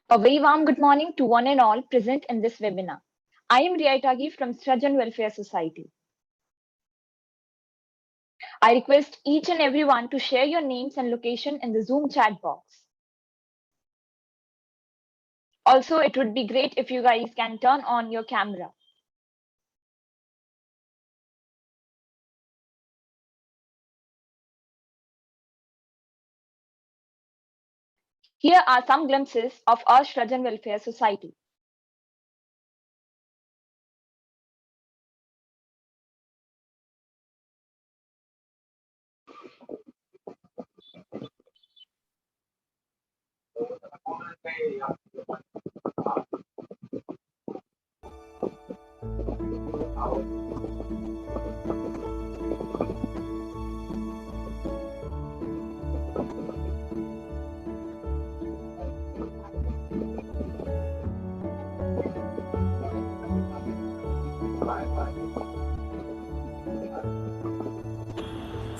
A very warm good morning to one and all present in this webinar. I am Riaitagi from Srajan Welfare Society. I request each and everyone to share your names and location in the Zoom chat box. Also, it would be great if you guys can turn on your camera. Here are some glimpses of our Srajan Welfare Society.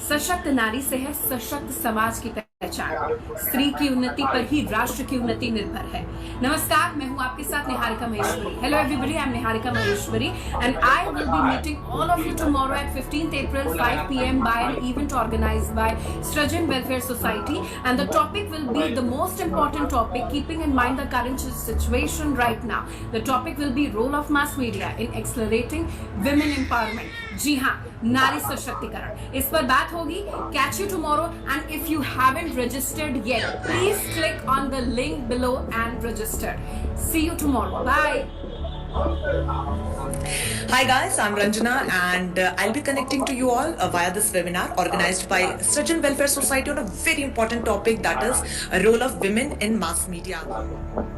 सशक्त नारी से है सशक्त समाज की पहचान। स्त्री की उन्नति पर ही राष्ट्र की उन्नति निर्भर है। नमस्कार, मैं हूं आपके साथ Niharika Maheshwari. Hello everybody, I am Niharika Maheshwari and I will be meeting all of you tomorrow at 15th April 5 p.m. by an event organized by Srajan Welfare Society, and the topic will be the most important topic, keeping in mind the current situation right now. The topic will be role of mass media in accelerating women empowerment. जी हाँ, नारी सशक्तिकरण, इस पर बात होगी। Catch you tomorrow, and if you haven't registered yet, please click on the link below and register. See you tomorrow. Bye. Hi guys, I'm Ranjana and I'll be connecting to you all via this webinar organized by Srajan Welfare Society on a very important topic, that is a role of women in mass media.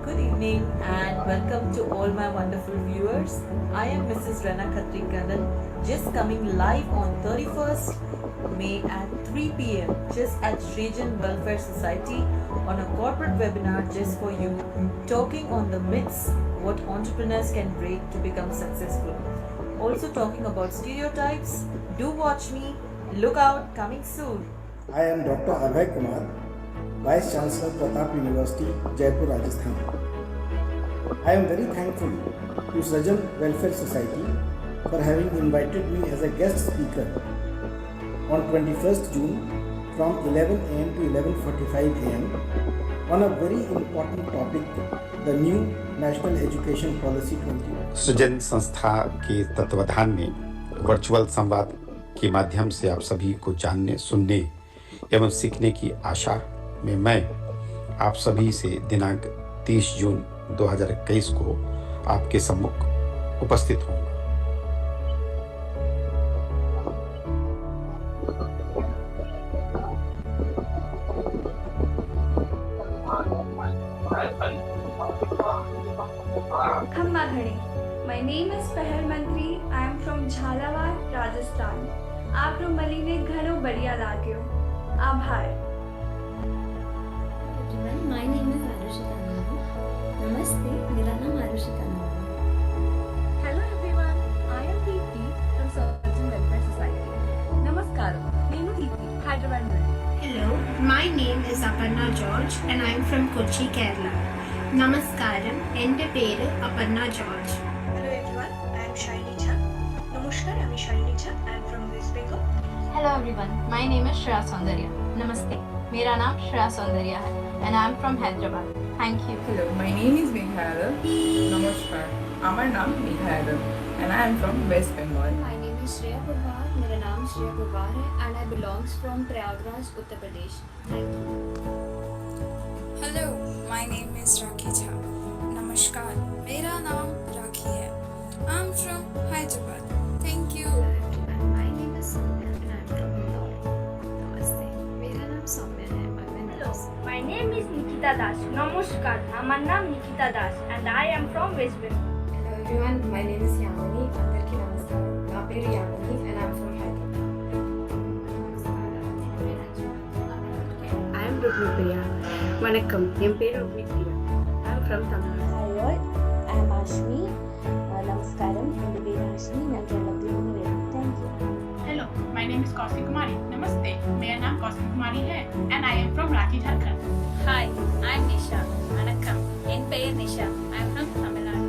Good evening and welcome to all my wonderful viewers. I am Mrs. Rana Khatri Kandan, just coming live on 31st May at 3 p.m. just at Srajan Welfare Society on a corporate webinar just for you, talking on the myths what entrepreneurs can break to become successful. Also talking about stereotypes. Do watch me. Look out, coming soon. I am Dr. Abhay Kumar, Vice Chancellor Pratap University, Jaipur, Rajasthan. I am very thankful to Srajan Welfare Society for having invited me as a guest speaker on 21st June from 11 am to 11:45 am on a very important topic, the new National Education Policy 20. सृजन संस्था के तत्वाधान में virtual संवाद के माध्यम से आप सभी को जानने, सुनने एवं सीखने की आशा में मैं आप सभी से दिनांक 30 जून 2021 को आपके सम्मुख उपस्थित हूँ। My name is Pahal Mantri. I am from Jha આપણું મળીને ઘણું બઢિયા લાગ્યું. આભાર. Everyone, my name is Arushika Nandi. Namaste, मेरा नाम आरुषिका नंदी है. Hello everyone, I am Deepthi from Srajan Welfare Society. Namaskaram, Nenu Deepthi, Hyderabad నుండి. Hello, my name is Aparna George and I am from Kochi, Kerala. Namaskaram, ende peru Aparna George. Hello everyone, I am Shaini Jha. Namaskar, I am Shaini Jha. I am from West Bengal. Hello everyone, my name is Shreya Saundarya. Namaste, मेरा नाम श्रेया सौंदर्या है and I am from Hyderabad. Thank you. Hello, my name is Megha Yadav. Namaskar, আমার নাম Megha Yadav and I am from West Bengal. My name is Shreya Purwar. मेरा नाम श्रेया पुरवार है and I belongs from Prayagraj, Uttar Pradesh. Thank you. Hello, my name is Rakhi Jha. Namaskar, मेरा नाम राखी है. I'm from Hyderabad. Thank you. Hello everyone, my name is Soumya and I'm from Indore. Namaste, मेरा नाम सौम्या है. Hello, my name is Nikita Das. Namaskar, আমার নাম Nikita Das and I am from West Bengal. Hello everyone, my name is Yamini. అందరికీ నమస్కారం. నా పేరు Yamini and I'm from Hyderabad. I am Rukmi Priya. வணக்கம், என் பேர் Rukmi Priya. I am from Tamil Nadu. Hi all, I am Ashmi. Namaskaram, എൻ്റെ പേര് ആഷ്മി. ഞാൻ കേരളത്തിൽ നിന്ന് വരുന്നു. Thank you. Hello, my name is Kaushik Kumari. Namaste, मेरा नाम Kaushik Kumari है and I am from Ranchi, Jharkhand. Hi, I am Nisha. Vanakkam, என் பெயர் Nisha. I am from Tamil Nadu.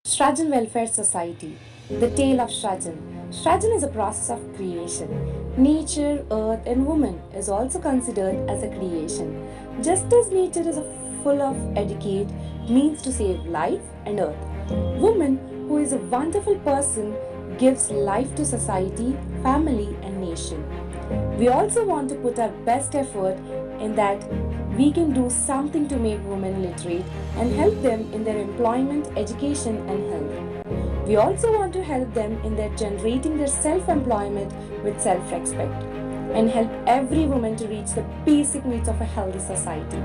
Srajan Welfare Society, the tale of Srajan. Srajan is a process of creation. Nature, earth and woman is also considered as a creation. Just as nature is full of educate, means to save life and earth. Woman, who is a wonderful person, gives life to society, family and nation. We also want to put our best effort in that we can do something to make women literate and help them in their employment, education and health. We also want to help them in their generating their self-employment with self-respect and help every woman to reach the basic needs of a healthy society.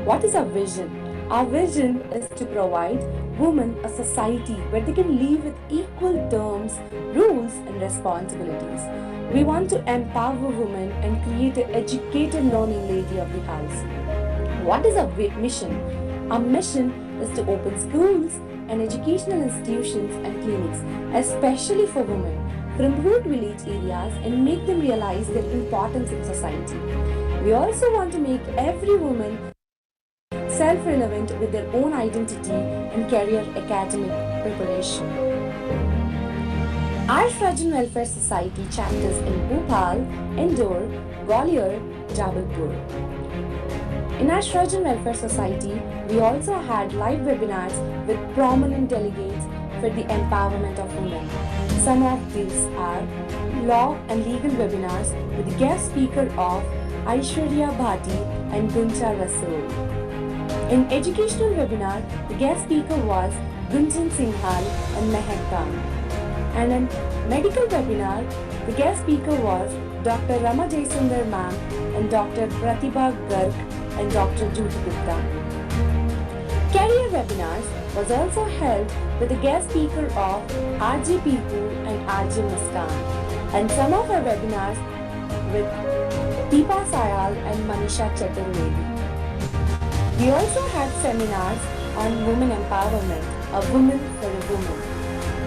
What is our vision? Our vision is to provide women a society where they can live with equal terms, rules and responsibilities. We want to empower women and create an educated learning lady of the house. What is our mission? Our mission is to open schools and educational institutions and clinics, especially for women from rural village areas and make them realize their importance in society. We also want to make every woman self-relevant with their own identity and career academic preparation. Our Srajan Welfare Society chapters in Bhopal, Indore, Gwalior, Jabalpur. In our Srajan Welfare Society, we also had live webinars with prominent delegates for the empowerment of women. Some of these are law and legal webinars with the guest speaker of Aishwarya Bhati and Guncha Rasool. In educational webinar, the guest speaker was Gunjan Singhal and Mehak Khan. And in medical webinar, the guest speaker was Dr. Rama Jaisundar ma'am and Dr. Pratibha Garg and Dr. Judy Gupta. Career webinars was also held with the guest speaker of RJ Piku and RJ Muskan. And some of our webinars with Deepa Sayal and Manisha Chaturvedi. We also had seminars on women empowerment, a woman for a woman,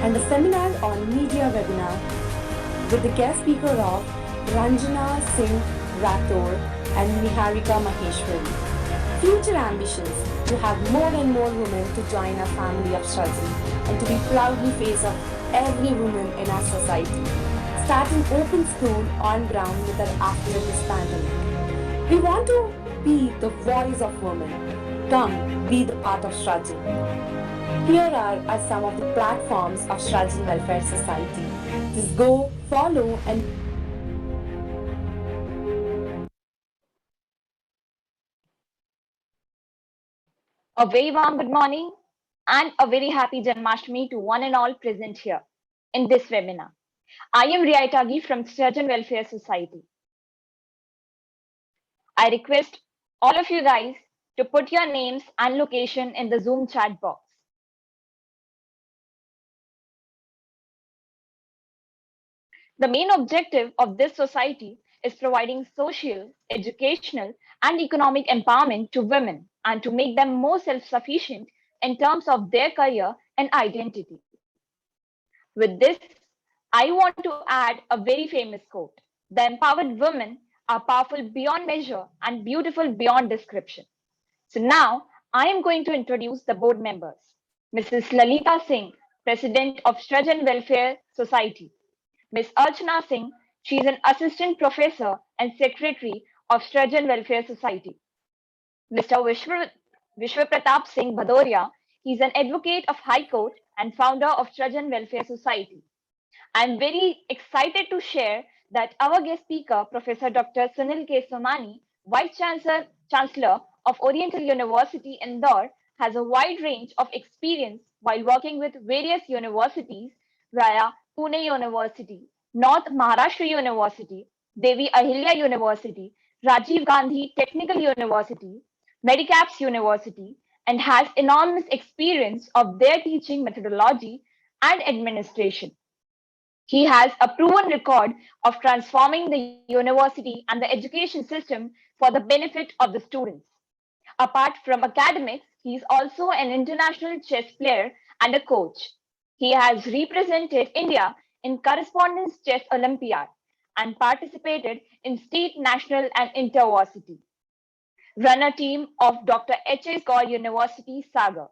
and a seminar on media webinar with the guest speaker of Ranjana Singh Rathore and Niharika Maheshwari. Future ambitions to have more and more women to join our family of Srajan and to be proudly face of every woman in our society. Starting open school on ground with her after this pandemic. We want to be the voice of women. Come, be the part of Srajan. Here are some of the platforms of Srajan Welfare Society. Just go, follow and A very warm good morning and a very happy Janmashtami to one and all present here in this webinar. I am Riaitagi from Srajan Welfare Society. I request all of you guys to put your names and location in the Zoom chat box. The main objective of this society is providing social, educational, and economic empowerment to women and to make them more self-sufficient in terms of their career and identity. With this, I want to add a very famous quote. The empowered women are powerful beyond measure and beautiful beyond description. So now I am going to introduce the board members. Mrs. Lalita Singh, President of Srajan Welfare Society. Ms. Archana Singh, she is an Assistant Professor and Secretary of Srajan Welfare Society. Mr. Vishwa Pratap Singh Bhadoria, he is an advocate of High Court and founder of Srajan Welfare Society. I am very excited to share that our guest speaker, Professor Dr. Sunil K. Somani, Vice Chancellor of Oriental University Indore, has a wide range of experience while working with various universities via Pune University, North Maharashtra University, Devi Ahilya University, Rajiv Gandhi Technical University, Medicaps University, and has enormous experience of their teaching methodology and administration. He has a proven record of transforming the university and the education system for the benefit of the students. Apart from academics, he is also an international chess player and a coach. He has represented India in Correspondence Chess Olympiad and participated in state, national, and intervarsity. Runner team of Dr. H.S. Gaur University, Sagar.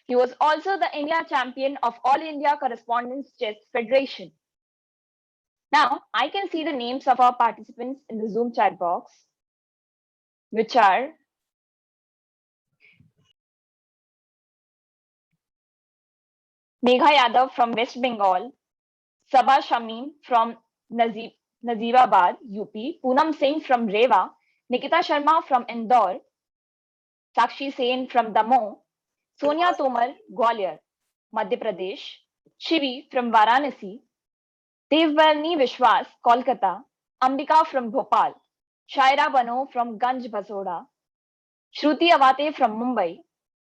He was also the India champion of All India Correspondence Chess Federation. Now, I can see the names of our participants in the Zoom chat box, which are Megha Yadav from West Bengal, Sabah Shamim from Nazirabad, UP, Poonam Singh from Rewa, Nikita Sharma from Indore, Sakshi Sen from Damoh, Sonia Tomar, Gwalior, Madhya Pradesh, Shivi from Varanasi, Devbarni Vishwas, Kolkata, Ambika from Bhopal, Shaira Bano from Ganj Basoda, Shruti Awate from Mumbai,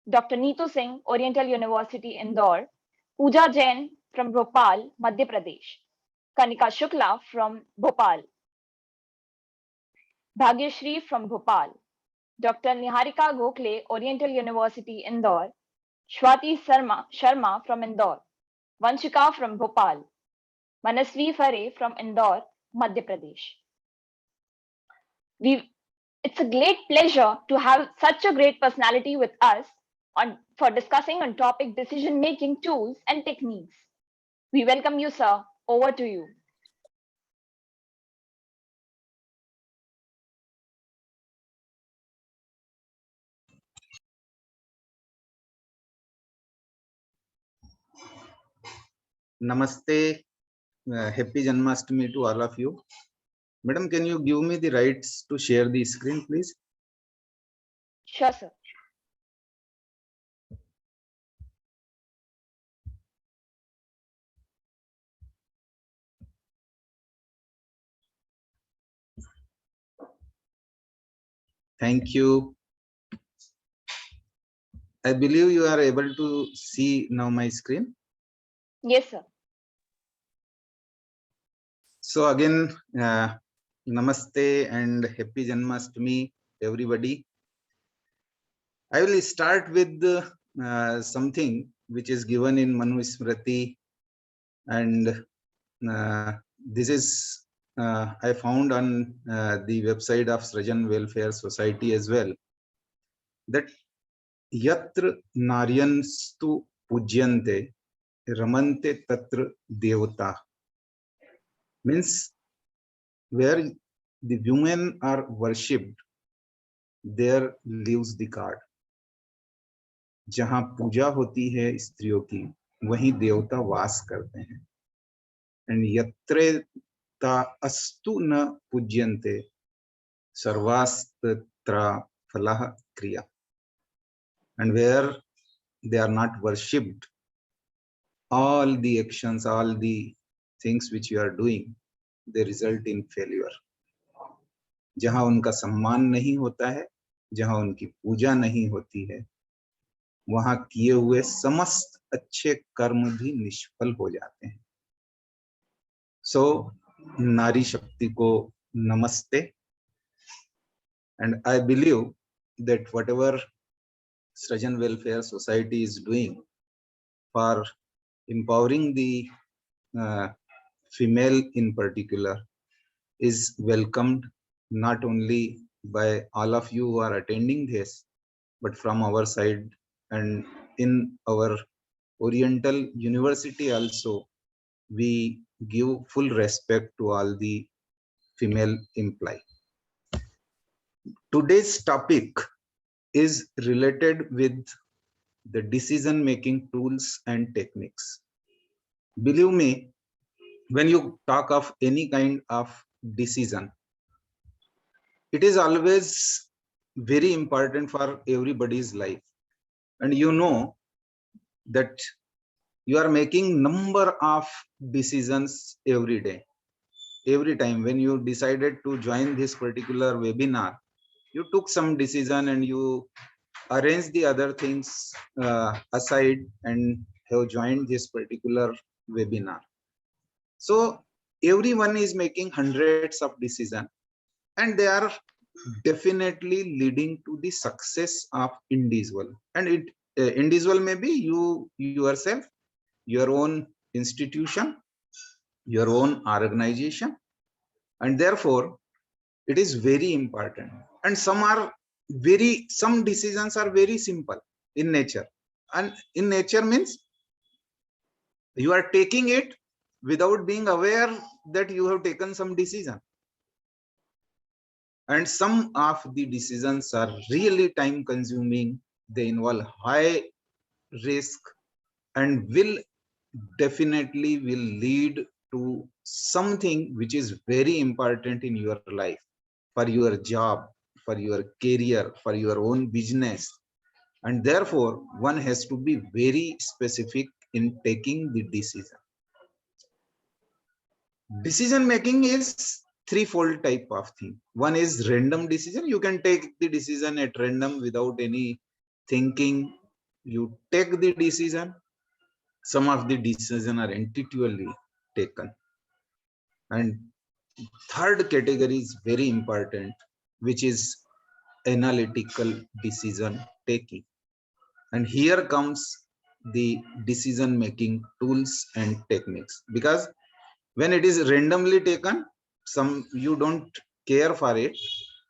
Dr. Neetu Singh, Oriental University, Indore, Pooja Jain from Bhopal, Madhya Pradesh, Kanika Shukla from Bhopal, Bhagyashri from Bhopal, Dr. Niharika Gokhale, Oriental University, Indore, Shwati Sharma from Indore, Vanshika from Bhopal, Manasvi Fare from Indore, Madhya Pradesh. It's a great pleasure to have such a great personality with us for discussing on topic decision-making tools and techniques. We welcome you, sir. Over to you. Namaste, happy Janmashtami to all of you. Madam, can you give me the rights to share the screen, please? Sure, sir. Thank you. I believe you are able to see now my screen. Yes, sir. So again, Namaste and happy Janmashtami, everybody. I will start with something which is given in Manu Smriti, and this is I found on the website of Srajan Welfare Society as well, that yatra naryanstu pujyante ramante tatra devata, means where the women are worshipped, there lives the god. जहां पूजा होती है स्त्रियों की, वहीं देवता वास करते हैं. एंड यत्रे ता अस्तु न पूज्यन्ते सर्वास्त्र फलः क्रिया. and where they are not worshipped, all the actions, all the things which you are doing, they result in failure. जहां उनका सम्मान नहीं होता है, जहां उनकी पूजा नहीं होती है, वहां किए हुए समस्त अच्छे कर्म भी निष्फल हो जाते हैं. सो नारी शक्ति को नमस्ते. And I believe that whatever Srajan Welfare Society is doing for empowering the female in particular is welcomed not only by all of you who are attending this, but from our side, and in our Oriental University also, we give full respect to all the female employee. Today's topic is related with the decision making tools and techniques. Believe me, when you talk of any kind of decision, it is always very important for everybody's life. And you know that you are making number of decisions every day. Every time when you decided to join this particular webinar, you took some decision and you arrange the other things aside and have joined this particular webinar. So everyone is making hundreds of decisions, and they are definitely leading to the success of individual. And it individual may be you yourself, your own institution, your own organization, and therefore it is very important. And some decisions are very simple in nature, and in nature means you are taking it without being aware that you have taken some decision. And some of the decisions are really time consuming, they involve high risk, and will definitely will lead to something which is very important in your life, for your job, for your career, for your own business. And therefore one has to be very specific in taking the decision. Decision making is threefold type of thing. One is random decision. You can take the decision at random without any thinking. You take the decision. Some of the decisions are intuitively taken. And third category is very important, which is analytical decision taking. And here comes the decision making tools and techniques, because when it is randomly taken, some you don't care for it,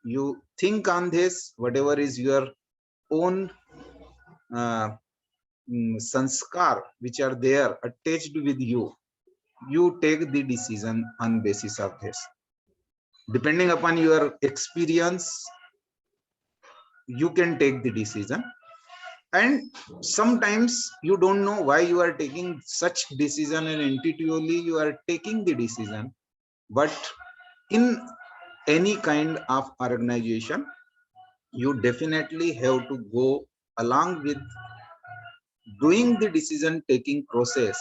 you think on this, whatever is your own sanskar which are there attached with you, you take the decision on basis of this. Depending upon your experience, you can take the decision. And sometimes you don't know why you are taking such decision, and intuitively you are taking the decision. But in any kind of organization, you definitely have to go along with doing the decision taking process,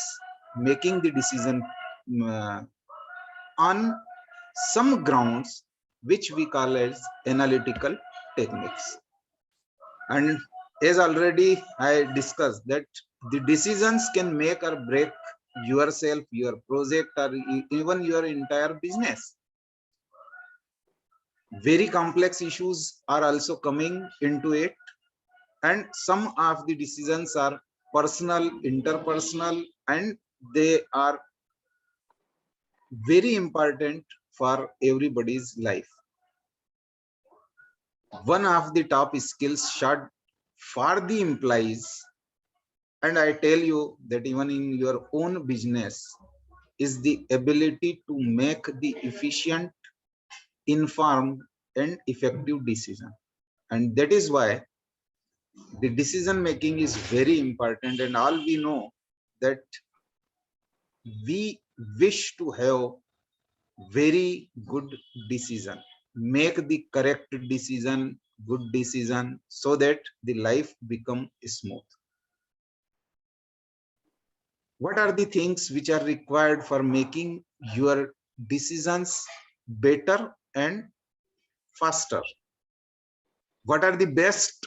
making the decision on some grounds which we call as analytical techniques. And as already I discussed, that the decisions can make or break yourself, your project, or even your entire business. Very complex issues are also coming into it, and some of the decisions are personal, interpersonal, and they are very important for everybody's life. One of the top skills shot for the employees, and I tell you that even in your own business, is the ability to make the efficient, informed, and effective decision. And that is why the decision making is very important. And all we know that we wish to have very good decision, make the correct decision, good decision so that the life become smooth. What are the things which are required for making your decisions better and faster? What are the best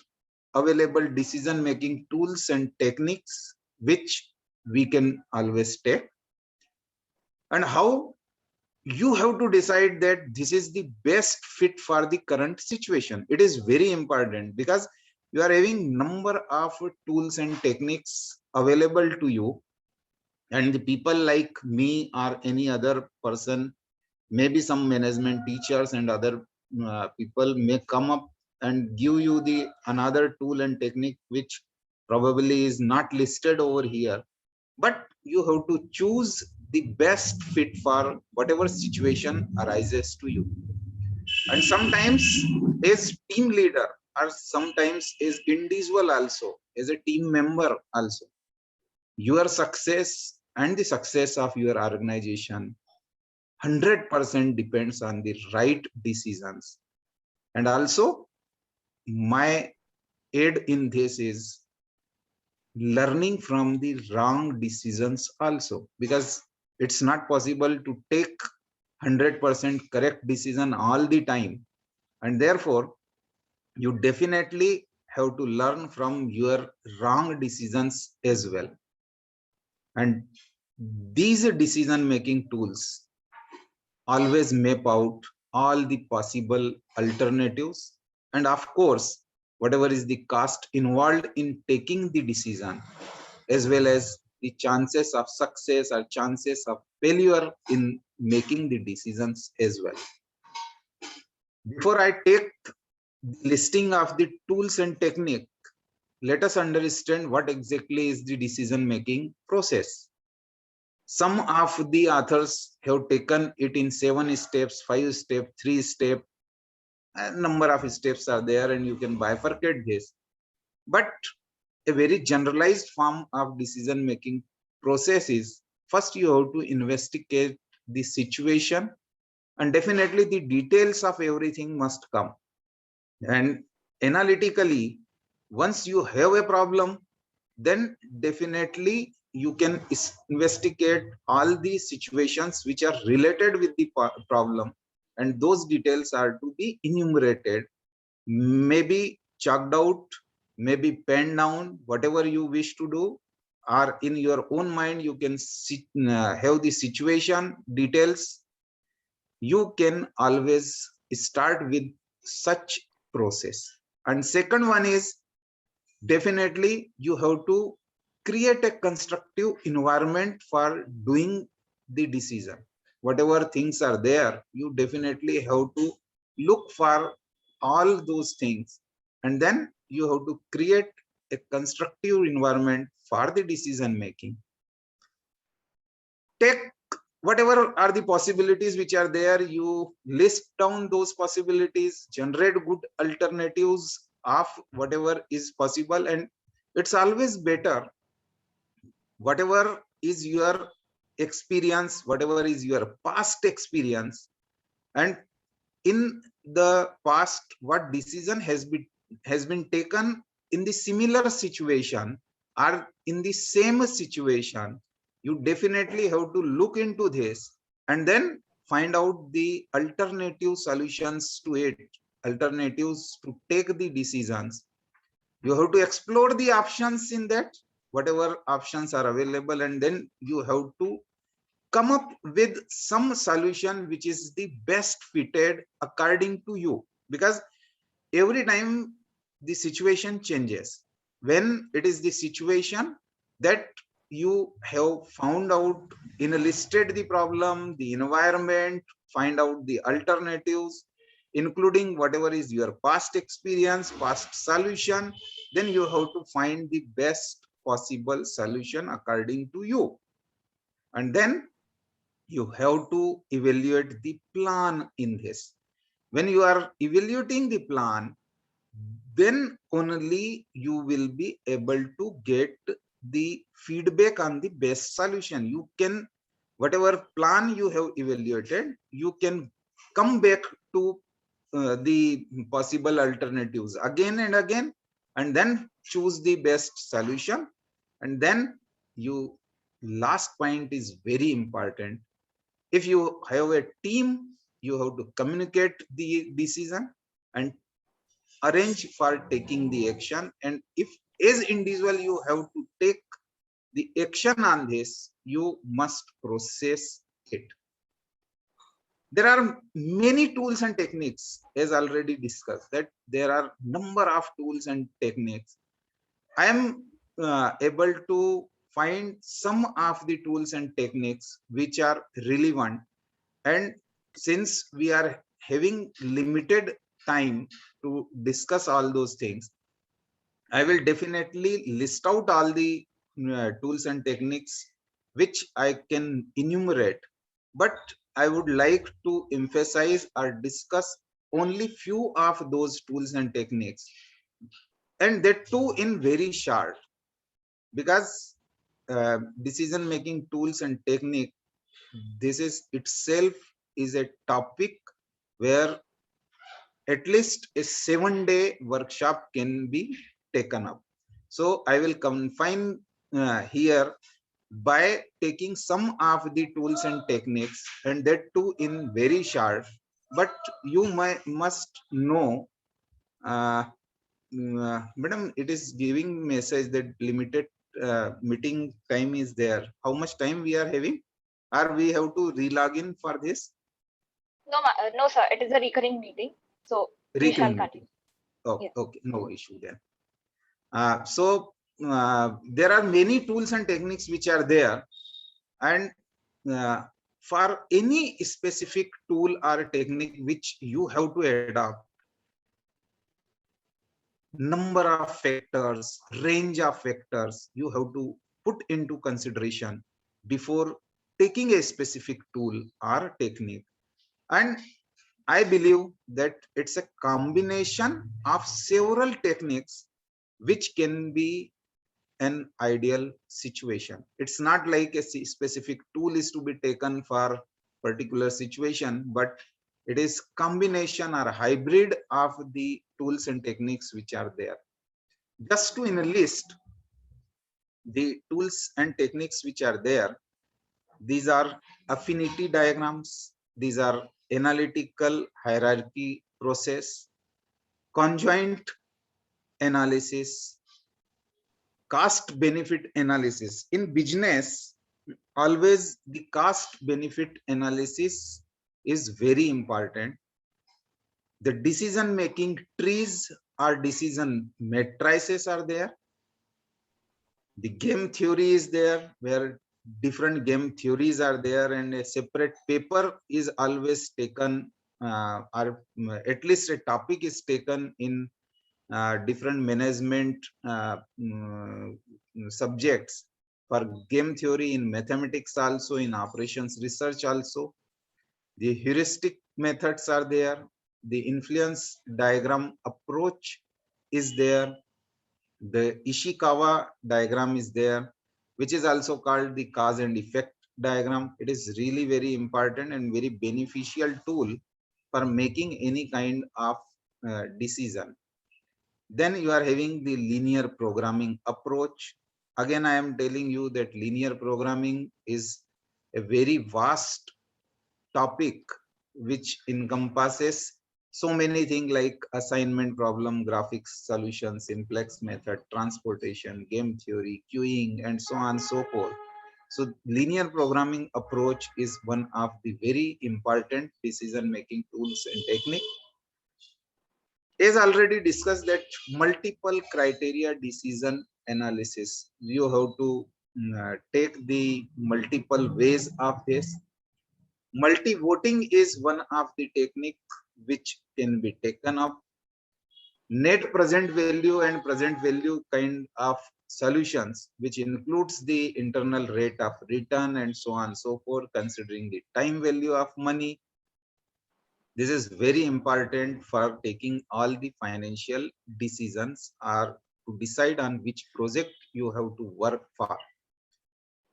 available decision making tools and techniques which we can always take? And how you have to decide that this is the best fit for the current situation. It is very important because you are having number of tools and techniques available to you, and the people like me or any other person, maybe some management teachers and other people may come up and give you the another tool and technique which probably is not listed over here, but you have to choose the best fit for whatever situation arises to you. And sometimes as team leader, or sometimes as individual also, as a team member also, your success and the success of your organization 100% depends on the right decisions. And also my aid in this is learning from the wrong decisions also, because it's not possible to take 100% correct decision all the time, and therefore you definitely have to learn from your wrong decisions as well. And these decision making tools always map out all the possible alternatives, and of course whatever is the cost involved in taking the decision, as well as the chances of success or chances of failure in making the decisions as well. Before I take the listing of the tools and technique, let us understand what exactly is the decision making process. Some of the authors have taken it in 7 steps, 5 steps, 3 steps. A number of steps are there, and you can bifurcate this. But a very generalized form of decision making process is, first you have to investigate the situation, and definitely the details of everything must come. And analytically, once you have a problem, then definitely you can investigate all the situations which are related with the problem, and those details are to be enumerated, maybe chalked out, maybe penned down, whatever you wish to do, or in your own mind you can have the situation details. You can always start with such process. And second one is, definitely you have to create a constructive environment for doing the decision. Whatever things are there, you definitely have to look for all those things, and then you have to create a constructive environment for the decision making. Take whatever are the possibilities which are there, you list down those possibilities, generate good alternatives of whatever is possible. And it's always better, whatever is your experience, whatever is your past experience, and in the past what decision has been taken in the similar situation or in the same situation, you definitely have to look into this and then find out the alternative solutions to it, alternatives to take the decisions. You have to explore the options in that, whatever options are available, and then you have to come up with some solution which is the best fitted according to you, because every time the situation changes. When it is the situation that you have found out, in a listed the problem, the environment, find out the alternatives, including whatever is your past experience, past solution, then you have to find the best possible solution according to you. And then you have to evaluate the plan in this. When you are evaluating the plan, then only you will be able to get the feedback on the best solution. You can, whatever plan you have evaluated, you can come back to the possible alternatives again and again, and then choose the best solution. And then you, last point is very important. If you have a team, you have to communicate the decision and arrange for taking the action. And if as individual you have to take the action on this, you must process it. There are many tools and techniques, as already discussed, that there are number of tools and techniques. I am able to find some of the tools and techniques which are relevant. And since we are having limited time to discuss all those things, I will definitely list out all the tools and techniques which I can enumerate. But I would like to emphasize or discuss only few of those tools and techniques, and that too in very short, because decision making tools and technique, this is itself is a topic where at least a 7-day workshop can be taken up. So I will confine here by taking some of the tools and techniques, and that too in very short. But you must know, madam, it is giving message that limited meeting time is there. How much time we are having, or we have to relog in for this? No, no, sir. It is a recurring meeting, so we shall Recurring continue. meeting. Oh, Yes. okay, no issue then. There are many tools and techniques which are there, and for any specific tool or technique which you have to adopt, number of factors, range of factors you have to put into consideration before taking a specific tool or technique. And I believe that it's a combination of several techniques which can be an ideal situation. It's not like a specific tool is to be taken for particular situation, but it is combination or hybrid of the tools and techniques which are there. Just to in a list the tools and techniques which are there, these are affinity diagrams, these are analytical hierarchy process, conjoint analysis, cost benefit analysis. In business, always the cost benefit analysis is very important. The decision making trees or decision matrices are there. The game theory is there, where different game theories are there, and a separate paper is always taken, or at least a topic is taken in different management subjects for game theory, in mathematics also, in operations research also. The heuristic methods are there. The influence diagram approach is there. The Ishikawa diagram is there, which is also called the cause and effect diagram. It is really very important and very beneficial tool for making any kind of decision. Then you are having the linear programming approach. Again, I am telling you that linear programming is a very vast topic which encompasses so many things like assignment problem, graphics solution, simplex method, transportation, game theory, queuing, and so on and so forth. So linear programming approach is one of the very important decision making tools and technique. As already discussed, that multiple criteria decision analysis, you have to take the multiple ways of this. Multi-voting is one of the technique which can be taken up. Net present value and present value kind of solutions, which includes the internal rate of return and so on and so forth, considering the time value of money. This is very important for taking all the financial decisions or to decide on which project you have to work for.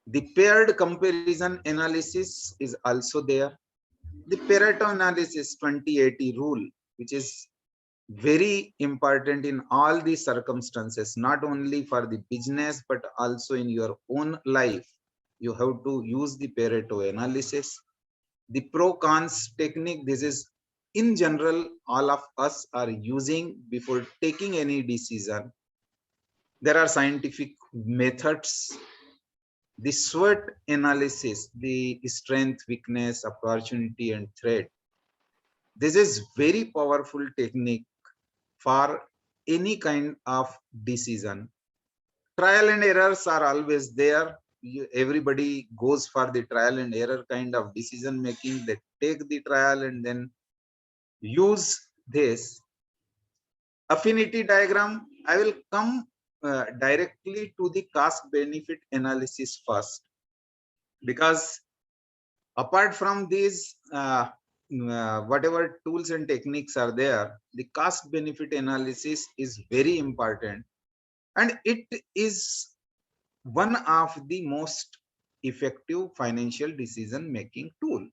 The paired comparison analysis is also there. The Pareto analysis 20-80 rule, which is very important in all these circumstances, not only for the business but also in your own life. You have to use the Pareto analysis, the pro cons technique. This is in general all of us are using before taking any decision. There are scientific methods, the SWOT analysis, the strength, weakness, opportunity and threat. This is very powerful technique for any kind of decision. Trial and errors are always there. Everybody goes for the trial and error kind of decision making. They take the trial and then use this affinity diagram. I will come directly to the cost benefit analysis first, because apart from these whatever tools and techniques are there, the cost benefit analysis is very important, and it is one of the most effective financial decision making tool.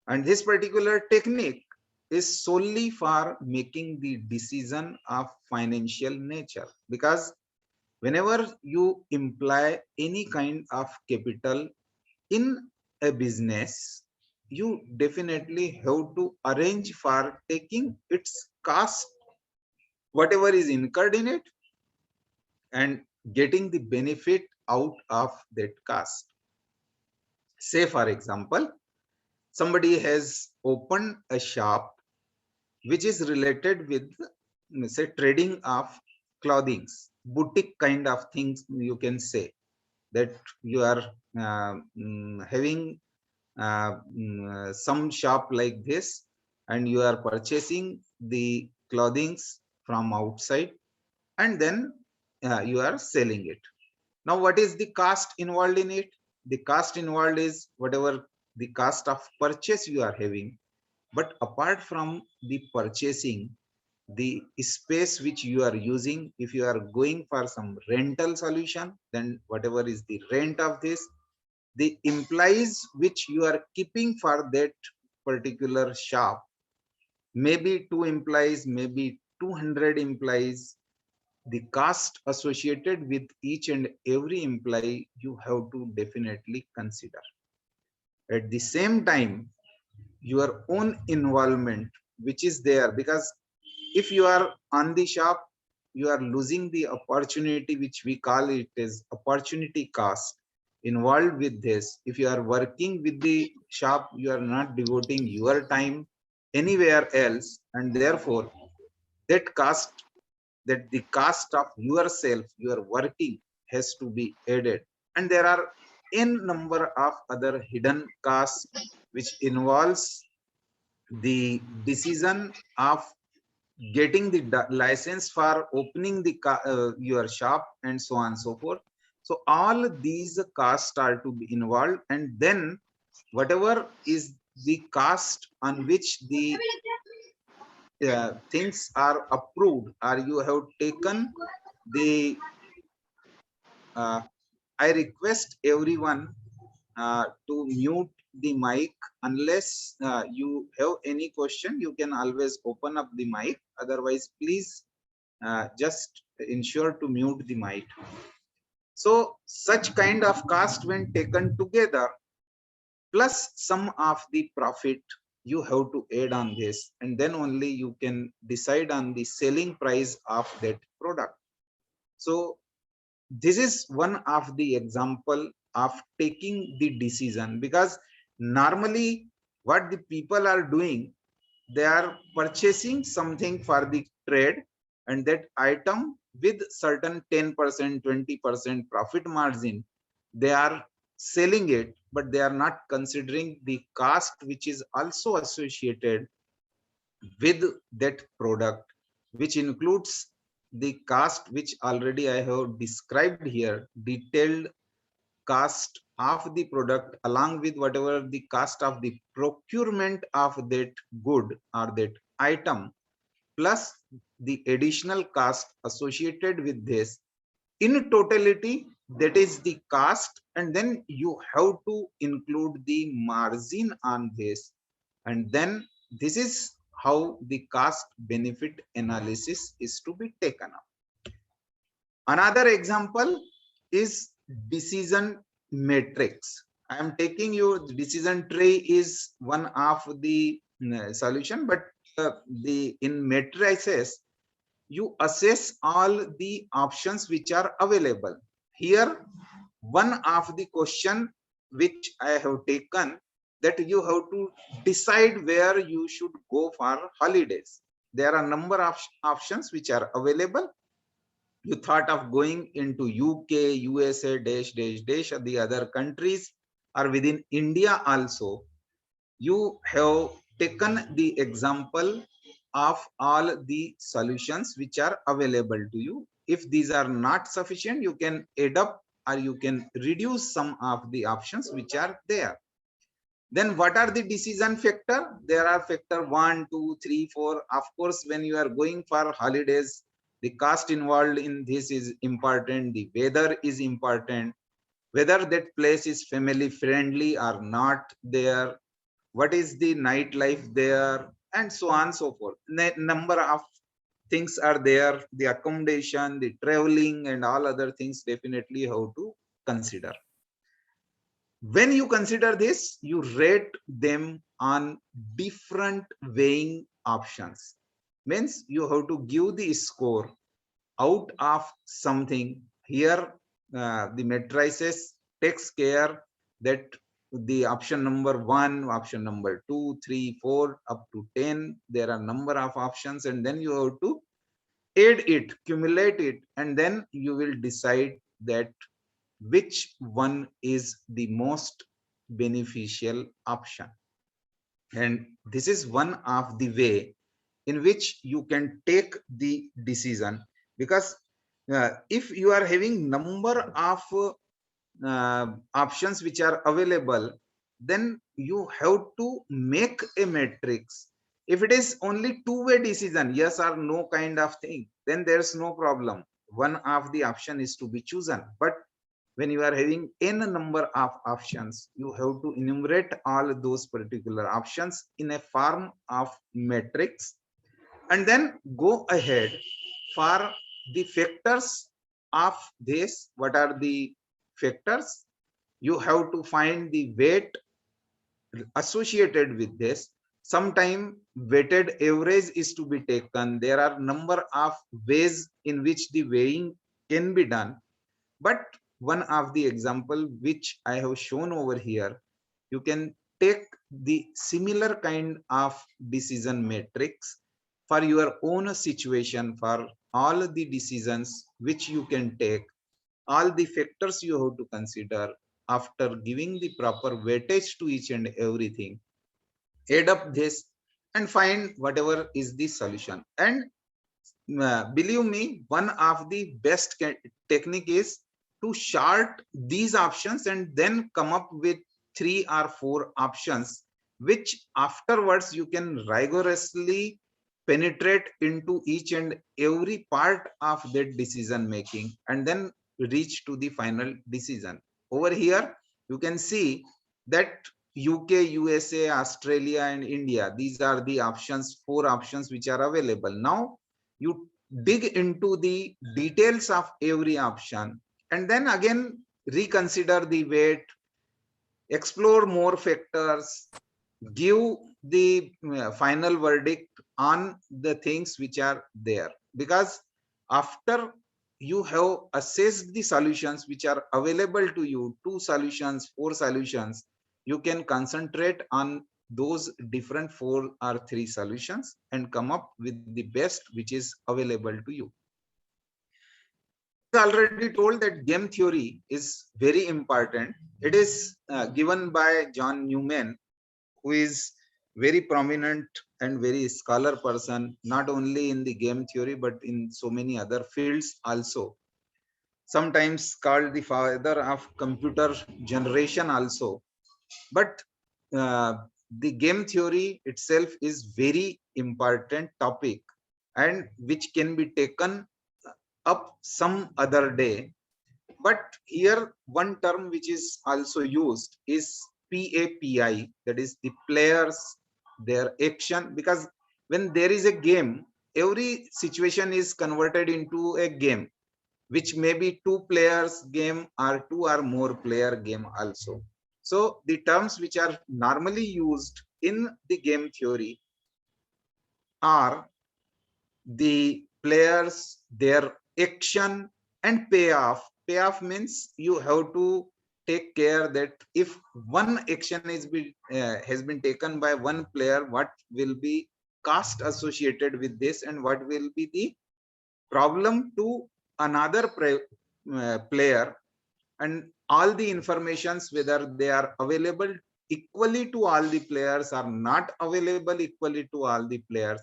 And this particular technique is solely for making the decision of financial nature, because whenever you imply any kind of capital in a business, you definitely have to arrange for taking its cost, whatever is incurred in it, and getting the benefit out of that cost. Say for example, somebody has opened a shop which is related with, say, trading of clothings, boutique kind of things. You can say that you are having some shop like this, and you are purchasing the clothings from outside, and then you are selling it. Now what is the cost involved in it? The cost involved is whatever the cost of purchase you are having. But apart from the purchasing, the space which you are using, if you are going for some rental solution, then whatever is the rent of this, the employees which you are keeping for that particular shop, maybe 2 employees, maybe 200 employees, the cost associated with each and every employee you have to definitely consider. At the same time, your own involvement which is there, because if you are on the shop, you are losing the opportunity, which we call it as opportunity cost involved with this. If you are working with the shop, you are not devoting your time anywhere else, and therefore that cost, that the cost of yourself, your working, has to be added. And there are n number of other hidden costs which involves the decision of getting the license for opening the your shop, and so on and so forth. So all these costs are to be involved, and then whatever is the cost on which the things are approved, or you have taken the I request everyone to mute the mic. Unless you have any question, you can always open up the mic. Otherwise, please just ensure to mute the mic. So such kind of cost, when taken together, plus some of the profit, you have to add on this, and then only you can decide on the selling price of that product. So this is one of the example of taking the decision, because normally what the people are doing, they are purchasing something for the trade, and that item with certain 10%, 20% profit margin, they are selling it, but they are not considering the cost which is also associated with that product, which includes the cost which already I have described here, detailed cost of the product, along with whatever the cost of the procurement of that good or that item, plus the additional cost associated with this. In totality, that is the cost, and then you have to include the margin on this, and then this is how the cost benefit analysis is to be taken up. Another example is decision matrix. I am taking you decision tree is one of the solution, but the in matrices you assess all the options which are available. Here, one of the question which I have taken, that you have to decide where you should go for holidays. There are a number of options which are available. You thought of going into UK, USA, dash, dash, dash, or the other countries, or within India also. You have taken the example of all the solutions which are available to you. If these are not sufficient, you can add up or you can reduce some of the options which are there. Then what are the decision factor? There are factor 1, 2, 3, 4. Of course, when you are going for holidays, the cost involved in this is important. The weather is important. Whether that place is family friendly or not there. What is the nightlife there, and so on and so forth. Number of things are there. The accommodation, the traveling, and all other things definitely have to consider. When you consider this, you rate them on different weighing options. Means you have to give the score out of something. Here, the matrices takes care that the option number 1, option number 2, 3, 4, up to 10. There are number of options, and then you have to add it, cumulate it, and then you will decide that which one is the most beneficial option. And this is one of the way in which you can take the decision, because if you are having number of options which are available, then you have to make a matrix. If it is only two-way decision, yes or no kind of thing, then there's no problem. One of the option is to be chosen. But when you are having n number of options, you have to enumerate all those particular options in a form of matrix, and then go ahead for the factors of this. What are the factors? You have to find the weight associated with this. Sometime weighted average is to be taken. There are number of ways in which the weighing can be done. But one of the example which I have shown over here, you can take the similar kind of decision matrix for your own situation, for all the decisions which you can take, all the factors you have to consider. After giving the proper weightage to each and everything, add up this and find whatever is the solution. And believe me, one of the best technique is to chart these options and then come up with 3 or 4 options, which afterwards you can rigorously penetrate into each and every part of that decision making, and then reach to the final decision. Over here, you can see that UK, USA, Australia, and India, these are the options, 4 options which are available. Now, you dig into the details of every option, and then again reconsider the weight, explore more factors, give the final verdict on the things which are there. Because after you have assessed the solutions which are available to you, 2 solutions, 4 solutions, you can concentrate on those different 4 or 3 solutions and come up with the best which is available to you. I already told that game theory is very important. It is given by John Newman, who is very prominent and very scholar person, not only in the game theory, but in so many other fields also. Sometimes called the father of computer generation also. But the game theory itself is very important topic, and which can be taken up some other day. But here one term which is also used is PAPI, that is the players, their action, because when there is a game, every situation is converted into a game, which may be two players game or two or more player game also. So the terms which are normally used in the game theory are the players, their action and payoff. Payoff means you have to take care that if one action has been taken by one player, what will be cost associated with this and what will be the problem to another player, and all the informations whether they are available equally to all the players or not available equally to all the players.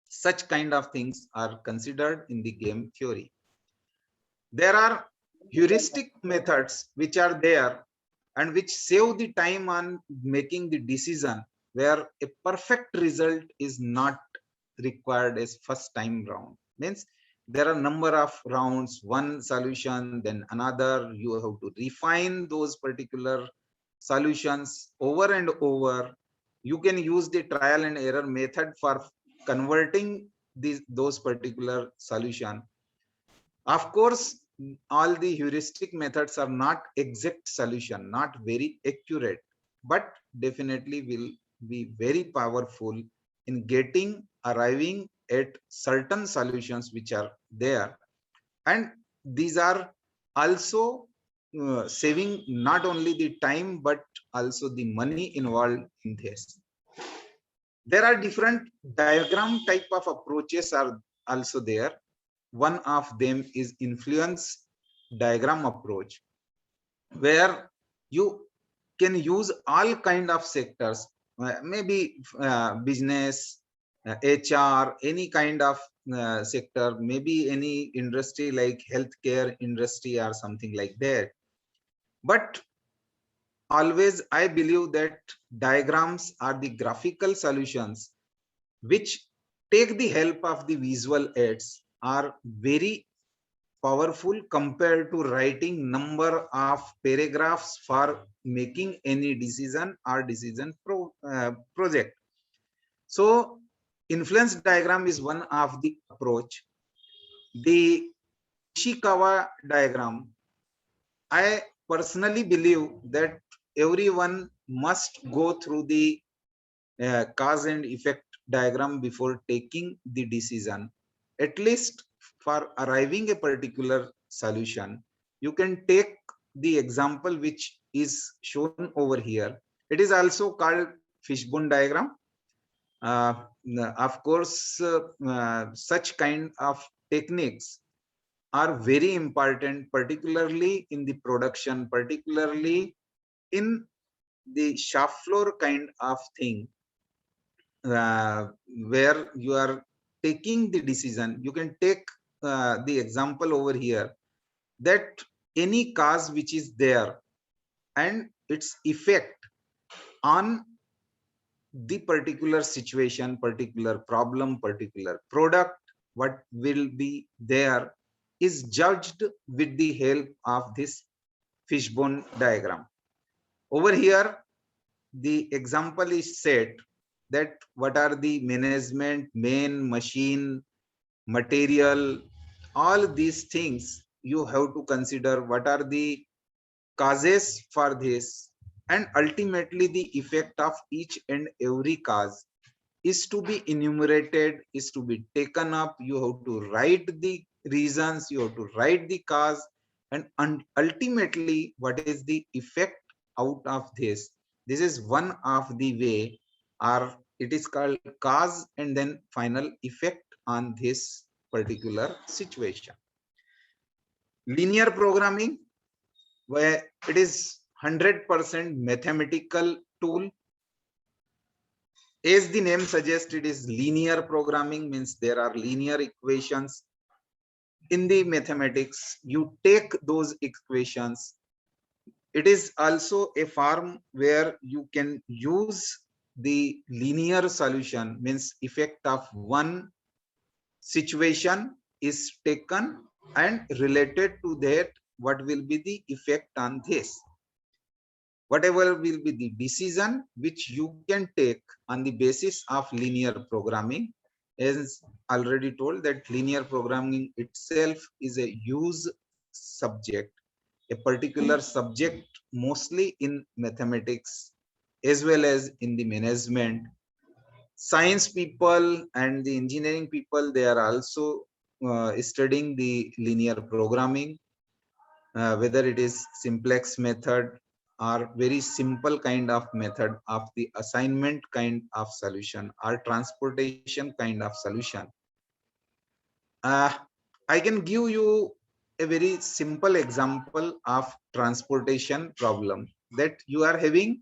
Such kind of things are considered in the game theory. There are heuristic methods which are there and which save the time on making the decision, where a perfect result is not required as first time round. Means there are number of rounds, one solution, then another. You have to refine those particular solutions over and over. You can use the trial and error method for converting those particular solution. Of course, all the heuristic methods are not exact solution, not very accurate, but definitely will be very powerful in arriving at certain solutions which are there. And these are also saving not only the time, but also the money involved in this. There are different diagram type of approaches are also there. One of them is influence diagram approach, where you can use all kind of sectors, maybe business, HR, any kind of sector, maybe any industry like healthcare industry or something like that. But always I believe that diagrams are the graphical solutions which take the help of the visual aids, are very powerful compared to writing number of paragraphs for making any decision or decision project. So influence diagram is one of the approach. The Ishikawa diagram, I personally believe that everyone must go through the cause and effect diagram before taking the decision, at least for arriving a particular solution. You can take the example which is shown over here. It is also called fishbone diagram. uh, of course, such kind of techniques are very important, particularly in the production, particularly in the shop floor kind of thing, where you are taking the decision. You can take the example over here, that any cause which is there and its effect on the particular situation, particular problem, particular product, what will be there, is judged with the help of this fishbone diagram. Over here, the example is set that what are the management, main, machine, material, all these things you have to consider. What are the causes for this, and ultimately the effect of each and every cause is to be enumerated, is to be taken up. You have to write the reasons, you have to write the cause, and ultimately what is the effect out of this. This is one of the way, or it is called cause and then final effect on this particular situation. Linear programming, where it is 100% mathematical tool. As the name suggests, it is linear programming, means there are linear equations. In the mathematics, you take those equations. It is also a form where you can use the linear solution, means effect of one situation is taken and related to that what will be the effect on this. whatever will be the decision which you can take on the basis of linear programming. As already told, that linear programming itself is a huge subject, a particular subject mostly in mathematics as well as in the management. Science people and the engineering people, they are also studying the linear programming, whether it is simplex method or very simple kind of method of the assignment kind of solution or transportation kind of solution. uh, I can give you a very simple example of transportation problem, that you are having,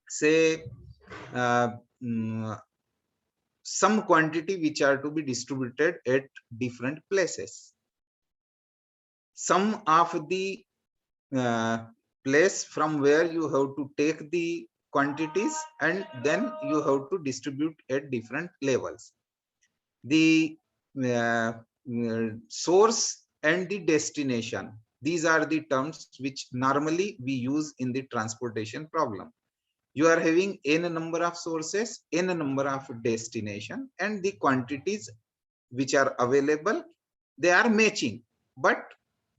say, uh, mm, some quantity which are to be distributed at different places. Some of the uh, place from where you have to take the quantities and then you have to distribute at different levels. The source and the destination, these are the terms which normally we use in the transportation problem. You are having n number of sources, n number of destination, and the quantities which are available, they are matching, but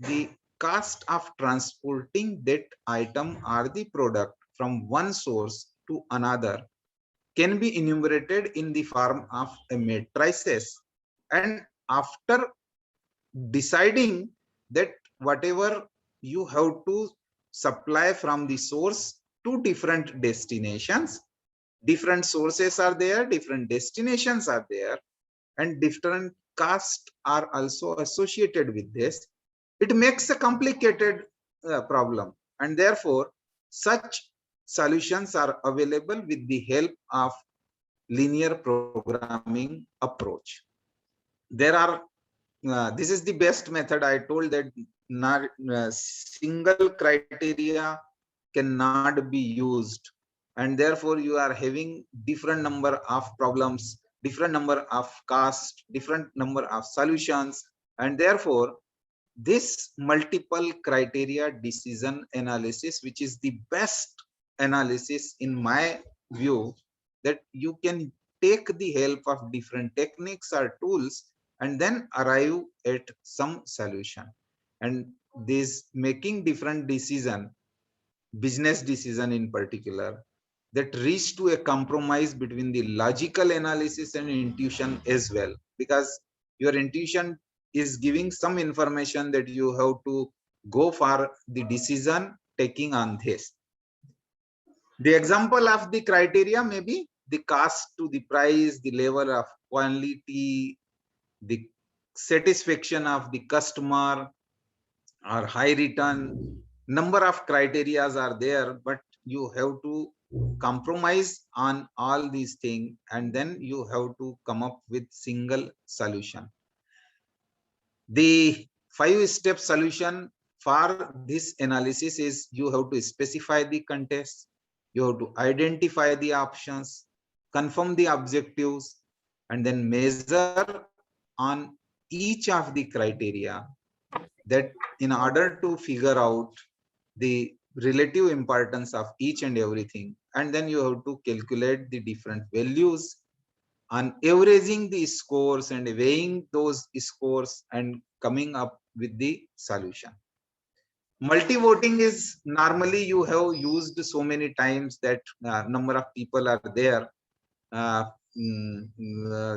the cost of transporting that item or the product from one source to another can be enumerated in the form of a matrices. And after deciding that whatever you have to supply from the source to different destinations, different sources are there, different destinations are there, and different costs are also associated with this, it makes a complicated problem. And therefore such solutions are available with the help of linear programming approach. There are this is the best method. I told that not, single criteria cannot be used, and therefore you are having different number of problems, different number of cost, different number of solutions, and therefore this multiple criteria decision analysis, which is the best analysis in my view, that you can take the help of different techniques or tools and then arrive at some solution. And this making different decision, business decision in particular, that reach to a compromise between the logical analysis and intuition as well, because your intuition is giving some information that you have to go for the decision taking on this. The example of the criteria may be the cost to the price, the level of quality, the satisfaction of the customer, or high return. Number of criterias are there, but you have to compromise on all these things, and then you have to come up with single solution. The 5-step solution for this analysis is, you have to specify the context, you have to identify the options, confirm the objectives, and then measure on each of the criteria, that in order to figure out the relative importance of each and everything, and then you have to calculate the different values on averaging the scores and weighing those scores and coming up with the solution. Multi-voting is normally you have used so many times that number of people are there, uh,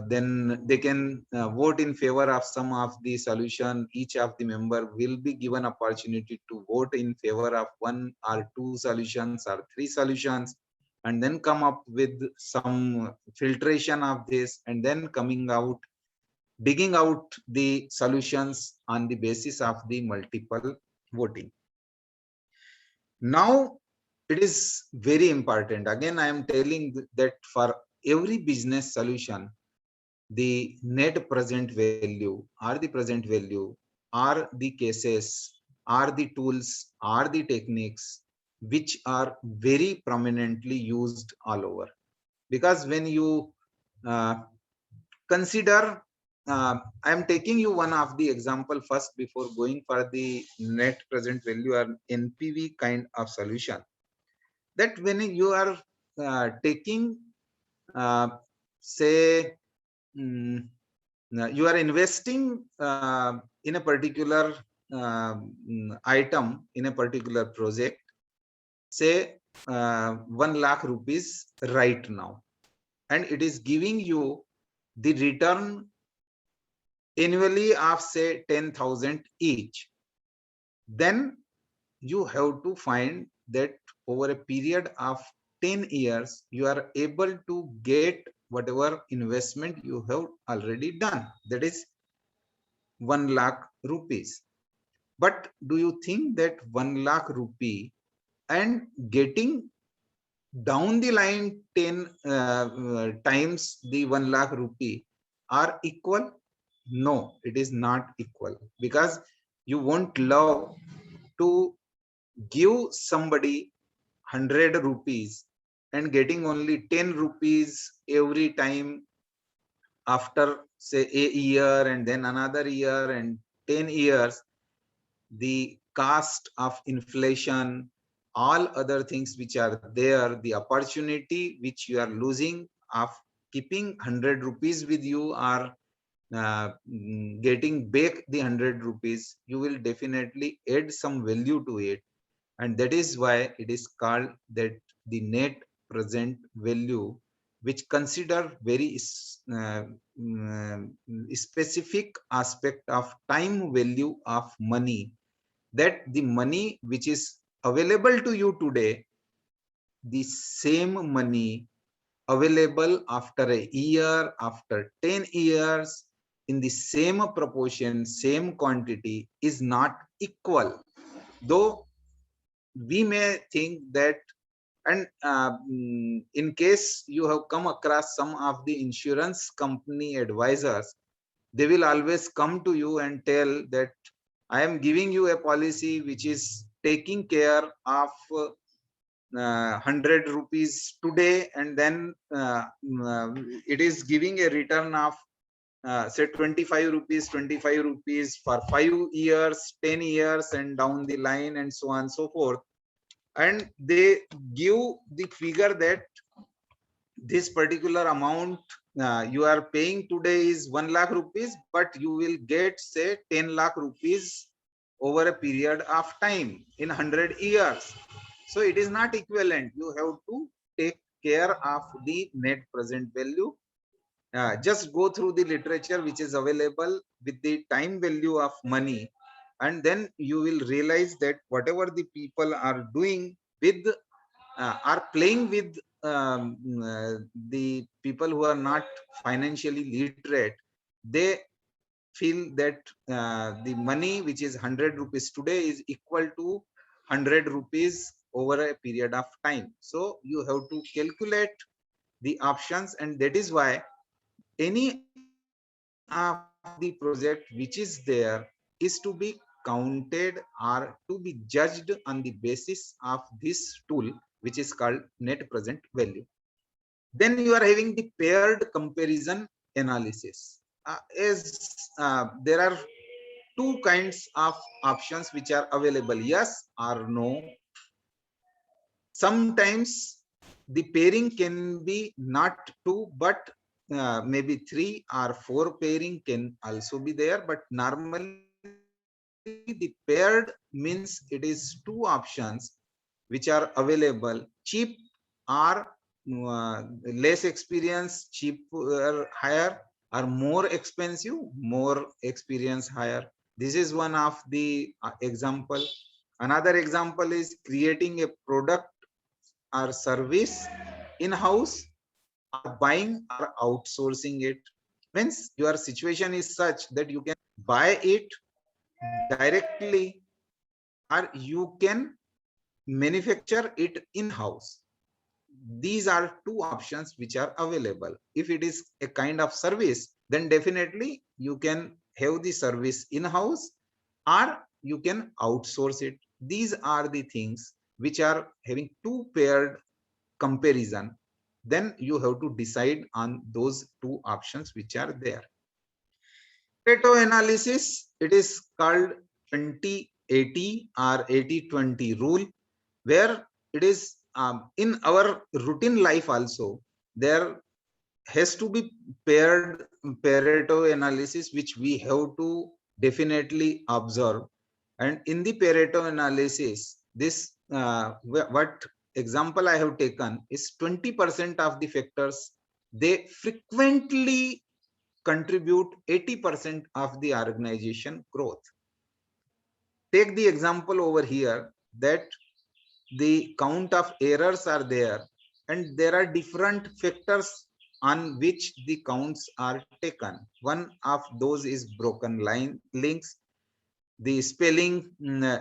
then they can vote in favor of some of the solution. Each of the member will be given opportunity to vote in favor of one or two solutions or three solutions, and then come up with some filtration of this, and then coming out, digging out the solutions on the basis of the multiple voting. Now it is very important, again I am telling that for every business solution, the net present value or the present value are the cases, are the tools, are the techniques which are very prominently used all over. Because when you consider, I am taking you one of the example first before going for the net present value or NPV kind of solution. that when you are taking, say, mm, you are investing in a particular item, in a particular project, say 1 lakh rupees right now, and it is giving you the return annually of say 10,000 each, then you have to find that over a period of 10 years you are able to get whatever investment you have already done, that is 1 lakh rupees. But do you think that 1 lakh rupee and getting down the line 10 times the 1 lakh rupee are equal? No, it is not equal, because you won't love to give somebody 100 rupees and getting only 10 rupees every time after say a year and then another year and 10 years. The cost of inflation, all other things which are there, the opportunity which you are losing of keeping 100 rupees with you, or getting back the 100 rupees, you will definitely add some value to it. And that is why it is called that the net present value, which consider very specific aspect of time value of money, that the money which is available to you today, the same money available after a year, after 10 years, in the same proportion, same quantity, is not equal. Though we may think that, and in case you have come across some of the insurance company advisors, they will always come to you and tell that I am giving you a policy which is taking care of 100 rupees today, and then it is giving a return of say 25 rupees for 5 years, 10 years, and down the line, and so on and so forth. And they give the figure that this particular amount you are paying today is 1 lakh rupees, but you will get say 10 lakh rupees over a period of time in 100 years. So it is not equivalent. You have to take care of the net present value. Just go through the literature which is available with the time value of money, and then you will realize that whatever the people are doing with, are playing with the people who are not financially literate, they feel that the money which is 100 rupees today is equal to 100 rupees over a period of time. So you have to calculate the options, and that is why any of the project which is there is to be counted or to be judged on the basis of this tool, which is called net present value. Then you are having the paired comparison analysis. There are two kinds of options which are available, yes or no. Sometimes the pairing can be not two, but maybe 3 or 4 pairing can also be there. But normally the paired means it is 2 options which are available: cheap or less experience, cheaper higher, or more expensive, more experience higher. This is one of the example. Another example is creating a product or service in-house, or buying or outsourcing it. Means your situation is such that you can buy it directly, or you can manufacture it in-house. These are two options which are available. If it is a kind of service, then definitely you can have the service in-house, or you can outsource it. These are the things which are having two paired comparison. Then you have to decide on those two options which are there. Pareto analysis, it is called 20-80 or 80-20 rule, where it is in our routine life also, there has to be paired Pareto analysis, which we have to definitely observe. And in the Pareto analysis, this what example I have taken is 20% of the factors, they frequently contribute 80% of the organization growth. Take the example over here that the count of errors are there, and there are different factors on which the counts are taken. One of those is broken line links, the spelling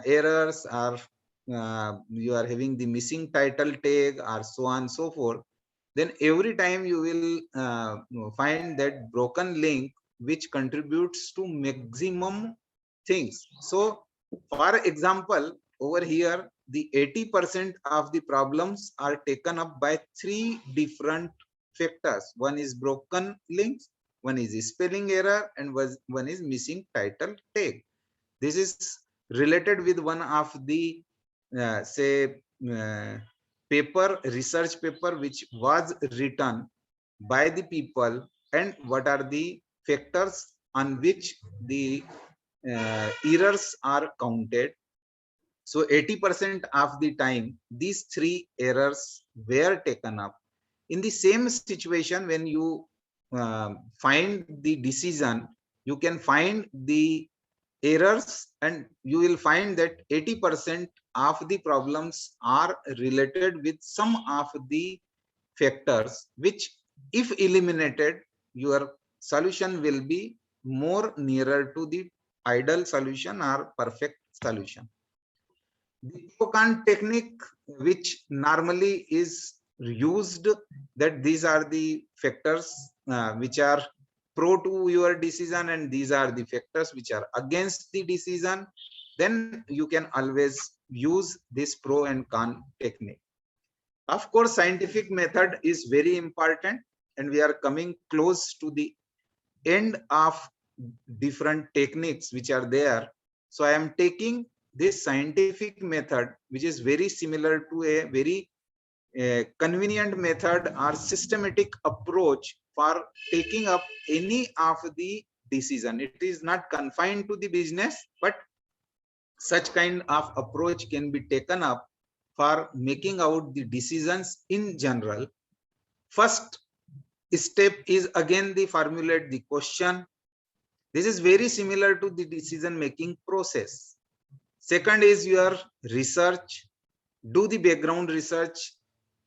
errors, are you are having the missing title tag, or so on and so forth. Then every time you will find that broken link which contributes to maximum things. So for example, over here the 80% of the problems are taken up by three different factors. One is broken links, one is spelling error, and one is missing title tag. This is related with one of the say research paper which was written by the people, and what are the factors on which the errors are counted. So 80% of the time these three errors were taken up. In the same situation, when you find the decision, you can find the errors, and you will find that 80% of the problems are related with some of the factors which, if eliminated, your solution will be more nearer to the ideal solution or perfect solution. The Tokan technique, which normally is used, that these are the factors which are pro to your decision, and these are the factors which are against the decision, then you can always use this pro and con technique. Of course, scientific method is very important, and we are coming close to the end of different techniques which are there. So I am taking this scientific method, which is very similar to a very convenient method or systematic approach for taking up any of the decision. It is not confined to the business, but such kind of approach can be taken up for making out the decisions in general. First step is again the formulate the question. This is very similar to the decision making process. Second is your research. Do the background research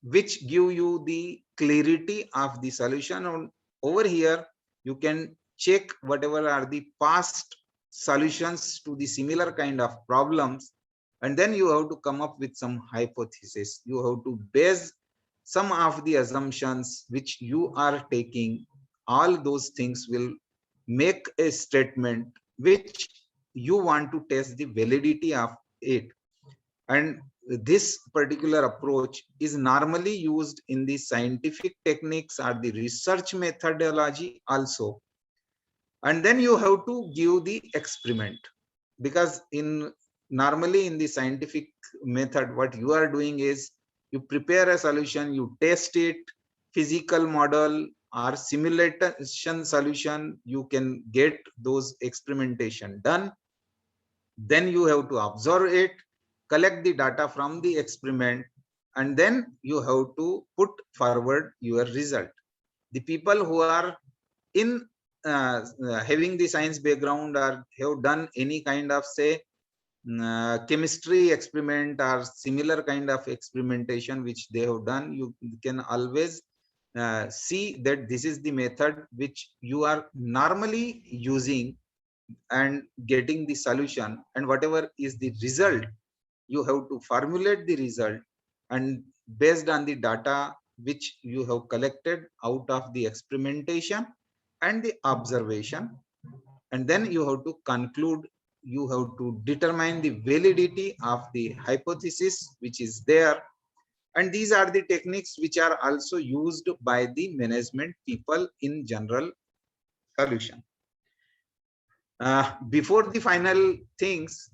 which give you the clarity of the solution. And over here you can check whatever are the past solutions to the similar kind of problems, and then you have to come up with some hypothesis. You have to base some of the assumptions which you are taking. All those things will make a statement which you want to test the validity of it. And this particular approach is normally used in the scientific techniques or the research methodology also. And then you have to give the experiment, because in normally in the scientific method, what you are doing is you prepare a solution, you test it, physical model or simulation solution, you can get those experimentation done. Then you have to observe it, collect the data from the experiment, and then you have to put forward your result. The people who are in having the science background or have done any kind of say chemistry experiment or similar kind of experimentation which they have done, you can always see that this is the method which you are normally using and getting the solution. And whatever is the result, you have to formulate the result, and based on the data which you have collected out of the experimentation and the observation, and then you have to conclude, you have to determine the validity of the hypothesis which is there. And these are the techniques which are also used by the management people in general solution. Before the final things,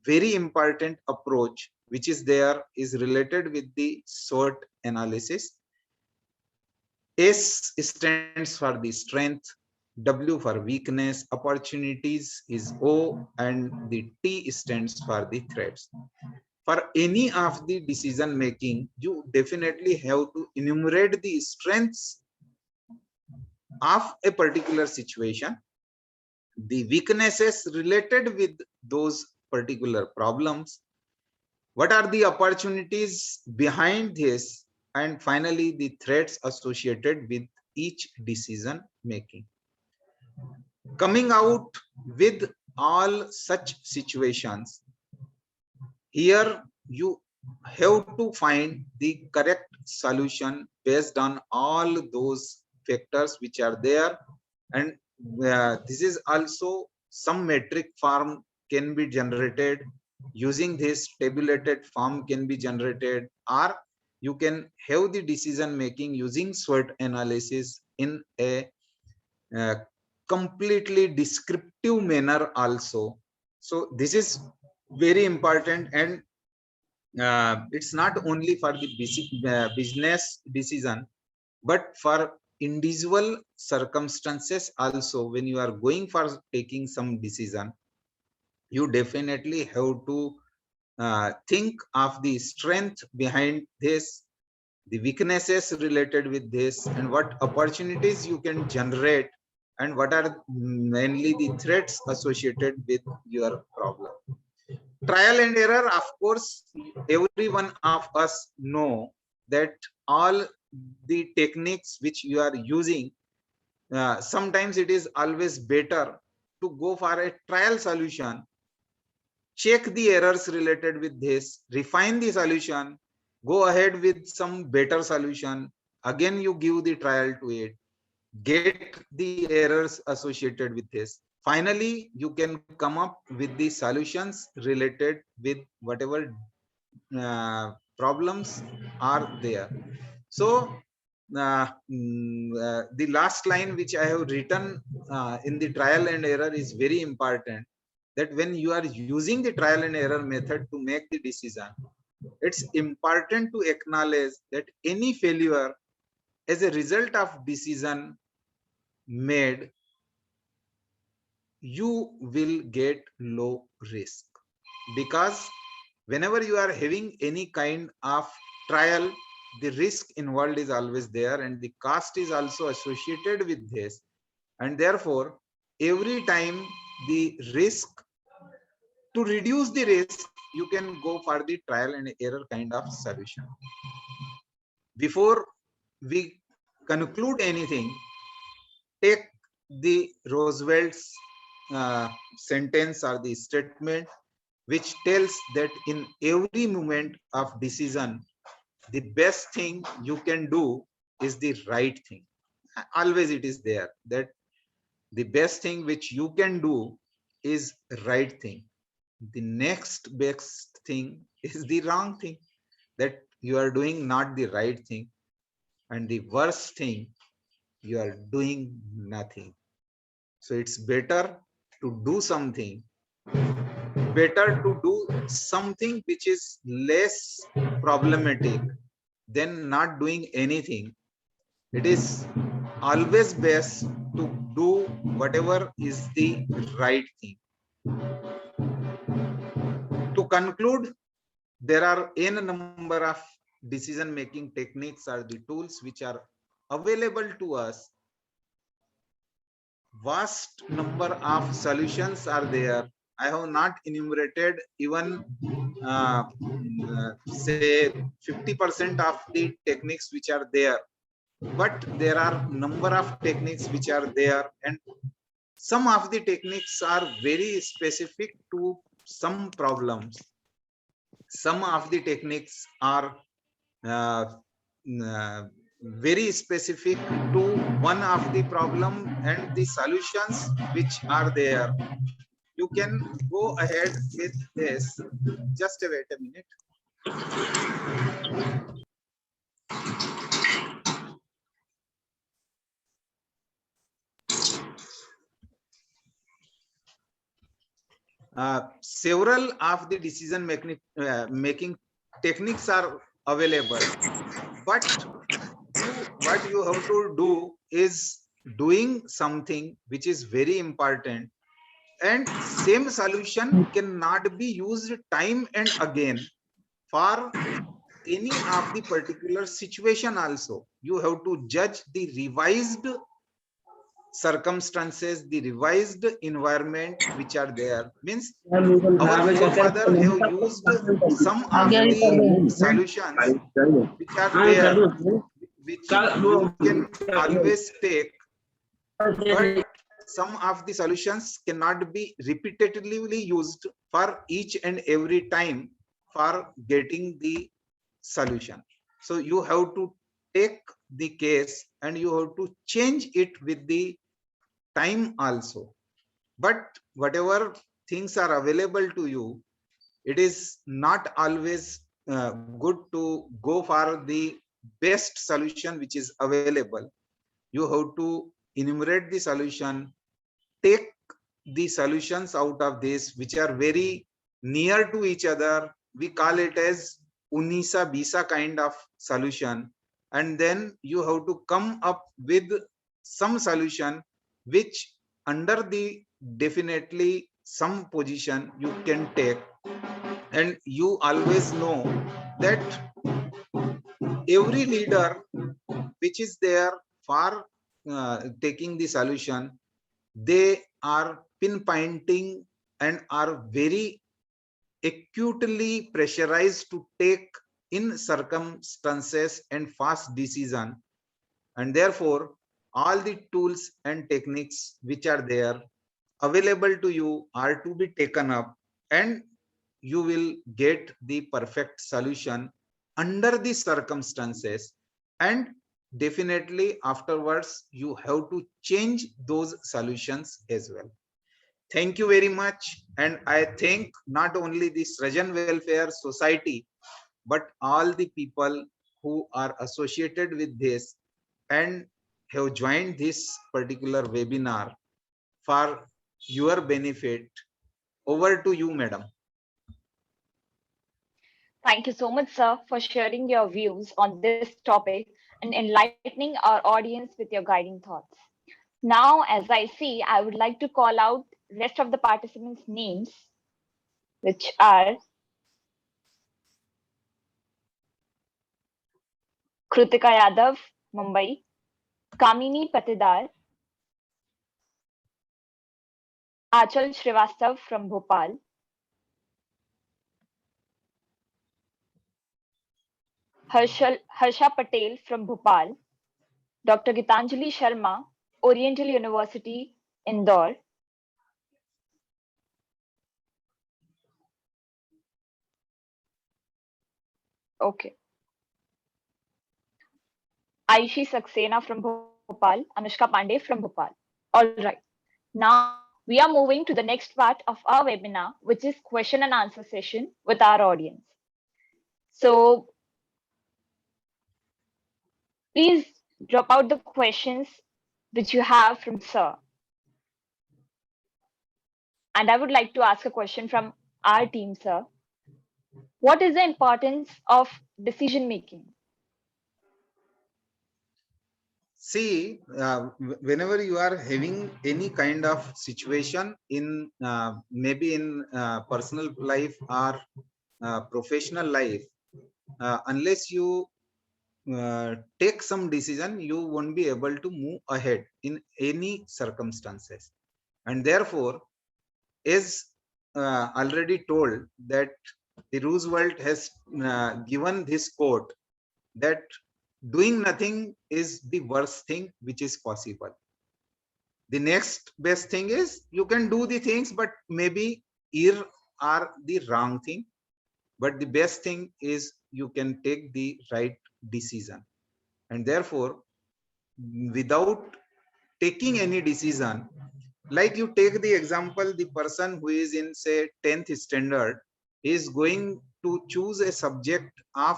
very important approach which is there is related with the SWOT analysis. S stands for the strength, W for weakness, opportunities is O, and the T stands for the threats. For any of the decision making, you definitely have to enumerate the strengths of a particular situation, the weaknesses related with those particular problems, what are the opportunities behind this, and finally the threats associated with each decision making. Coming out with all such situations, here you have to find the correct solution based on all those factors which are there, and this is also some metric form can be generated. Using this tabulated form can be generated, or you can have the decision making using SWOT analysis in a completely descriptive manner also. So this is very important, and it's not only for the business decision, but for individual circumstances also. When you are going for taking some decision, you definitely have to think of the strength behind this, the weaknesses related with this, and what opportunities you can generate, and what are mainly the threats associated with your problem. Trial and error, of course, every one of us know that all the techniques which you are using, sometimes it is always better to go for a trial solution, check the errors related with this, refine the solution, go ahead with some better solution, again you give the trial to it, get the errors associated with this, finally you can come up with the solutions related with whatever problems are there. So the last line which I have written in the trial and error is very important, that when you are using the trial and error method to make the decision, it's important to acknowledge that any failure as a result of decision made, you will get low risk, because whenever you are having any kind of trial, the risk involved is always there, and the cost is also associated with this, and therefore every time the risk, to reduce the risk, you can go for the trial and error kind of solution. Before we conclude anything, take the Roosevelt's sentence or the statement, which tells that in every moment of decision, the best thing you can do is the right thing. Always it is there that the best thing which you can do is right thing. The next best thing is the wrong thing, that you are doing not the right thing, and the worst thing, you are doing nothing. So it's better to do something, better to do something which is less problematic than not doing anything. It is always best to do whatever is the right thing. To conclude, there are n number of decision making techniques or the tools which are available to us. Vast number of solutions are there. I have not enumerated even say 50% of the techniques which are there, but there are number of techniques which are there, and some of the techniques are very specific to some problems. Some of the techniques are uh, very specific to one of the problem and the solutions which are there. You can go ahead with this. Just wait a minute. several of the decision making techniques are available, but what you have to do is doing something which is very important, and same solution cannot be used time and again for any of the particular situation. Also you have to judge the revised circumstances, the revised environment which are there. Means our forefather have used some of the solutions which are there, which you can always take, but some of the solutions cannot be repeatedly used for each and every time for getting the solution. So you have to take the case and you have to change it with the time also. But whatever things are available to you, it is not always good to go for the best solution which is available. You have to enumerate the solution, take the solutions out of this which are very near to each other. We call it as unisa bisa kind of solution, and then you have to come up with some solution which under the definitely some position you can take. And you always know that every leader which is there for taking the solution, they are pinpointing and are very acutely pressurized to take in circumstances and fast decision. And therefore all the tools and techniques which are there available to you are to be taken up, and you will get the perfect solution under the circumstances. And definitely afterwards you have to change those solutions as well. Thank you very much. And I thank not only the Srajan Welfare Society, but all the people who are associated with this and have joined this particular webinar for your benefit. Over to you, madam. Thank you so much, sir, for sharing your views on this topic and enlightening our audience with your guiding thoughts. Now, as I see, I would like to call out rest of the participants' names, which are Kritika Yadav, Mumbai; Kamini Patidar; Achal Srivastav from Bhopal; Harsha Patel from Bhopal; Dr. Gitanjali Sharma, Oriental University, Indore; okay, Aishi Saxena from Bhopal; Anushka Pandey from Bhopal. All right. Now we are moving to the next part of our webinar, which is question and answer session with our audience. So please drop out the questions which you have from sir. And I would like to ask a question from our team, sir. What is the importance of decision making? See, whenever you are having any kind of situation in maybe in personal life or professional life, unless you take some decision, you won't be able to move ahead in any circumstances. And therefore, as already told, that the Roosevelt has given this quote that doing nothing is the worst thing which is possible. The next best thing is you can do the things, but maybe here are the wrong thing. But the best thing is you can take the right decision. And therefore, without taking any decision, like you take the example, the person who is in say 10th standard is going to choose a subject of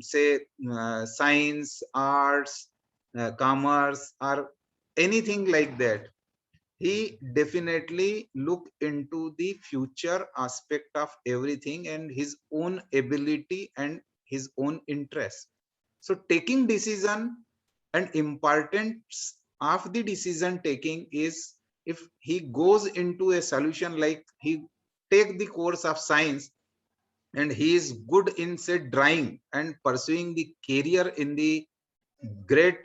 say science, arts, commerce, or anything like that. he definitely look into the future aspect of everything and his own ability and his own interest. So taking decision and importance of the decision taking is, if he goes into a solution, like he take the course of science and he is good in say drawing and pursuing the career in the great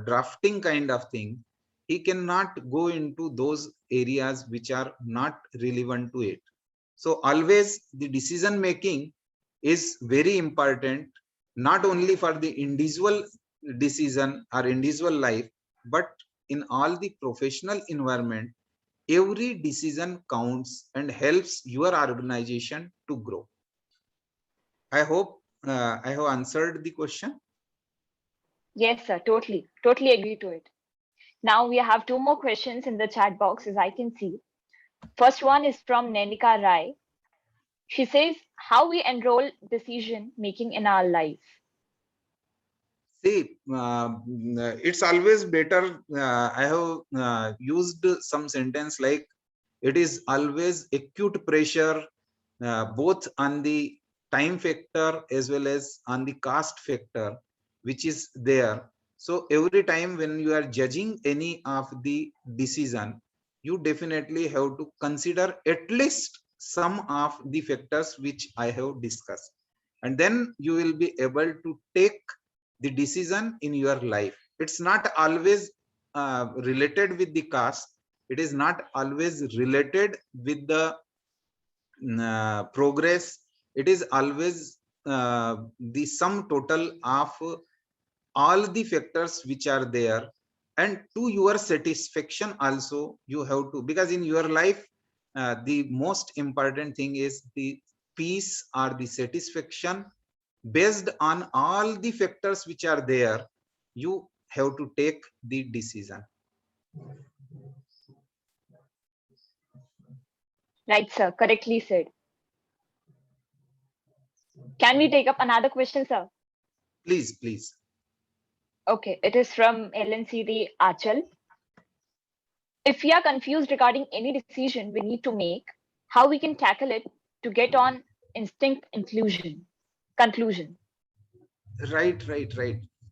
drafting kind of thing, he cannot go into those areas which are not relevant to it. So always the decision making is very important, not only for the individual decision or individual life, but in all the professional environment. Every decision counts and helps your organization to grow. I hope I have answered the question. Yes, sir. Totally. Totally agree to it. Now we have two more questions in the chat box, as I can see. First one is from Nenika Rai. She says, how we enroll decision making in our life. See, it's always better. I have used some sentence like, it is always acute pressure, both on the time factor as well as on the cost factor, which is there. So every time when you are judging any of the decision, you definitely have to consider at least some of the factors which I have discussed, and then you will be able to take the decision in your life. It's not always related with the cost. It is not always related with the progress. It is always the sum total of all the factors which are there, and to your satisfaction also you have to, because in your life the most important thing is the peace or the satisfaction. Based on all the factors which are there, you have to take the decision. Right, sir. Correctly said. Can we take up another question, sir? Please, please. Okay, it is from LNCD Achal. If we are confused regarding any decision we need to make, how we can tackle it to get on instinct conclusion. Right.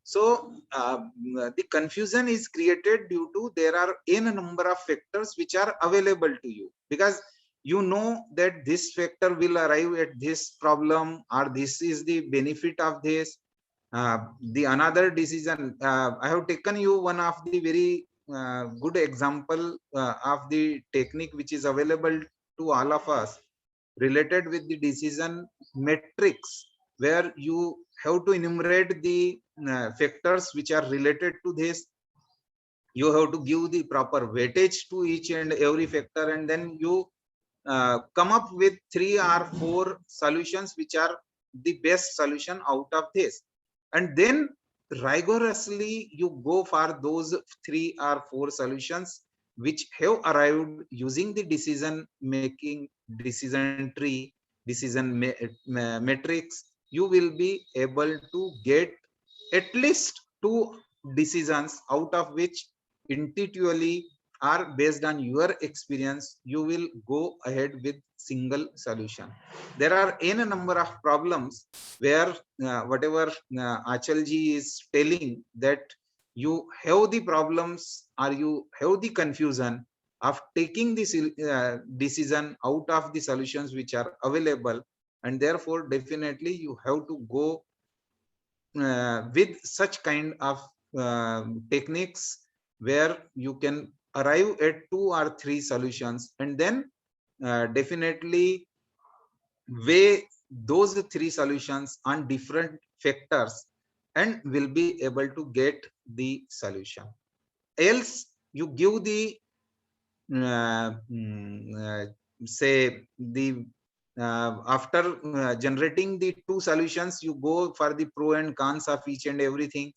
So the confusion is created due to there are n number of factors which are available to you, because you know that this factor will arrive at this problem, or this is the benefit of this. The another decision, I have taken you one of the very good example of the technique which is available to all of us, related with the decision matrix, where you have to enumerate the factors which are related to this. You have to give the proper weightage to each and every factor, and then you come up with 3 or 4 solutions which are the best solution out of this, and then rigorously you go for those 3 or 4 solutions which have arrived using the decision making, decision tree, decision matrix. You will be able to get at least 2 decisions, out of which intuitively or based on your experience you will go ahead with single solution. There are n number of problems where whatever Achalji is telling, that you have the problems or you have the confusion of taking this decision out of the solutions which are available, and therefore definitely you have to go with such kind of techniques where you can arrive at 2 or 3 solutions, and then definitely weigh those 3 solutions on different factors, and will be able to get the solution. Else you give the say the after generating the 2 solutions, you go for the pro and cons of each and everything.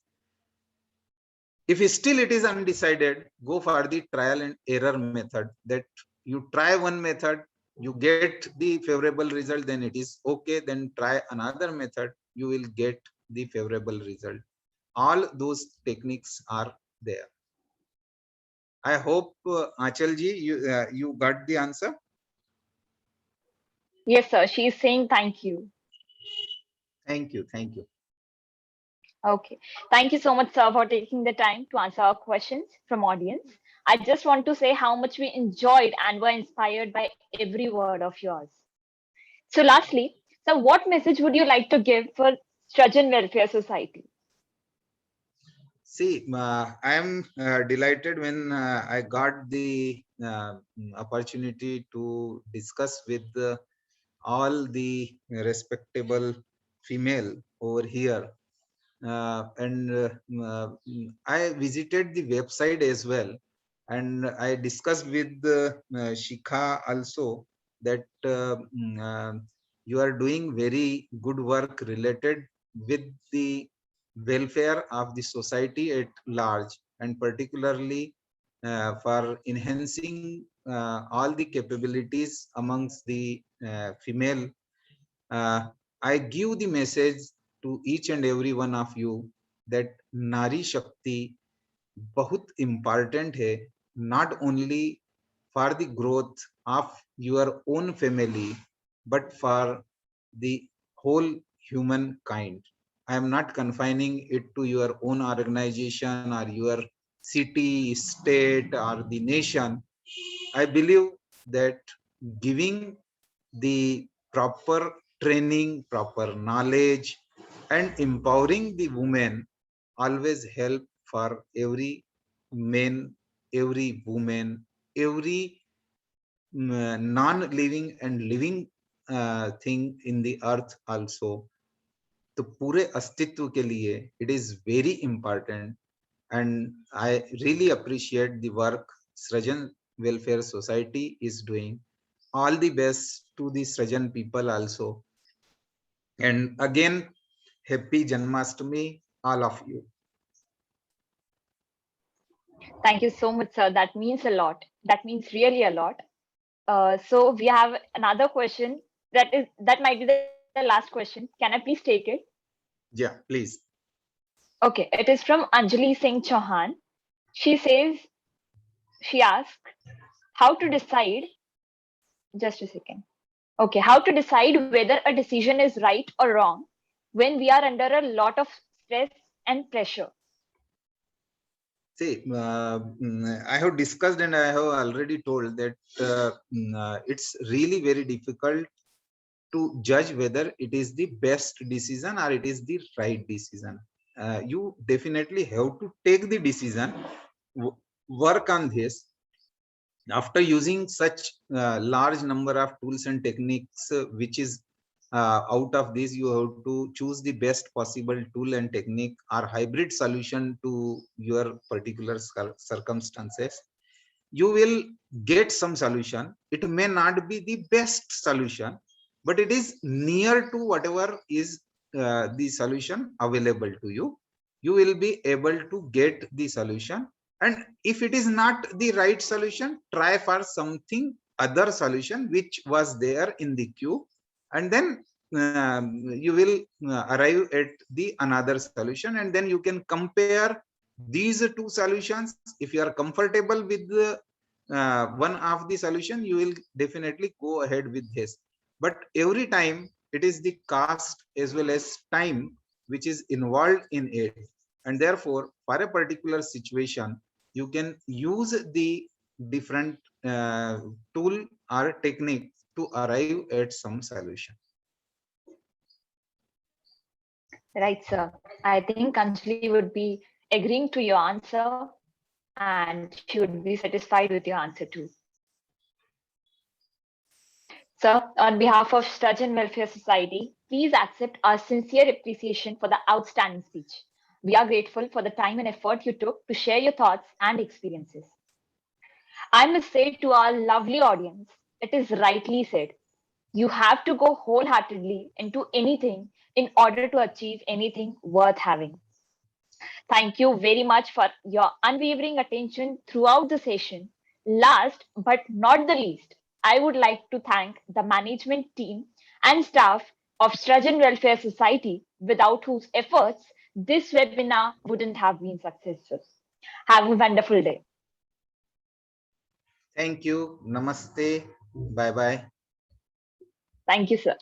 If still it is undecided, go for the trial and error method, that you try one method, you get the favorable result, then it is okay, then try another method, you will get the favorable result. All those techniques are there. I hope Achalji, you got the answer. Yes, sir. She is saying thank you. Thank you. Thank you. Okay. Thank you so much, sir, for taking the time to answer our questions from audience. I just want to say how much we enjoyed and were inspired by every word of yours. So lastly, sir, what message would you like to give for Srajan Welfare Society? See, I am delighted when I got the opportunity to discuss with all the respectable female over here. And I visited the website as well, and I discussed with Shikha also that you are doing very good work related with the welfare of the society at large, and particularly for enhancing all the capabilities amongst the female. I give the message to each and every one of you that Nari Shakti बहुत important है, not only for the growth of your own family, but for the whole humankind. I am not confining it to your own organization or your city, state, or the nation. I believe that giving the proper training, proper knowledge, and empowering the women always help for every man, every woman, every non-living and living thing in the earth also. तो पूरे अस्तित्व के लिए it is very important, and I really appreciate the work Srajan Welfare Society is doing. All the best to the Srajan people also. And again, happy Janmashtami, all of you. Thank you so much, sir. That means a lot. That means really a lot. So we have another question that might be the last question. Can I please take it? Yeah, please. Okay, it is from Anjali Singh Chauhan. She says, she asks, how to decide, just a second. Okay, how to decide whether a decision is right or wrong when we are under a lot of stress and pressure? See, I have discussed and I have already told that it's really very difficult to judge whether it is the best decision or it is the right decision. You definitely have to take the decision, work on this. After using such large number of tools and techniques, which is out of this, you have to choose the best possible tool and technique or hybrid solution to your particular circumstances. You will get some solution. It may not be the best solution, but it is near to whatever is the solution available to you. You will be able to get the solution, and if it is not the right solution, try for something other solution which was there in the queue, and then you will arrive at the another solution, and then you can compare these two solutions. If you are comfortable with the one of the solution, you will definitely go ahead with this. But every time it is the cost as well as time which is involved in it, and therefore for a particular situation you can use the different tool or technique to arrive at some solution. Right, sir. I think Anjali would be agreeing to your answer and she would be satisfied with your answer too. Sir, on behalf of Sturgeon Welfare Society, please accept our sincere appreciation for the outstanding speech. We are grateful for the time and effort you took to share your thoughts and experiences. I must say to our lovely audience, it is rightly said. You have to go wholeheartedly into anything in order to achieve anything worth having. Thank you very much for your unwavering attention throughout the session. Last but not the least, I would like to thank the management team and staff of Sturgeon Welfare Society, without whose efforts this webinar wouldn't have been successful. Have a wonderful day. Thank you. Namaste. Bye bye. Thank you, sir.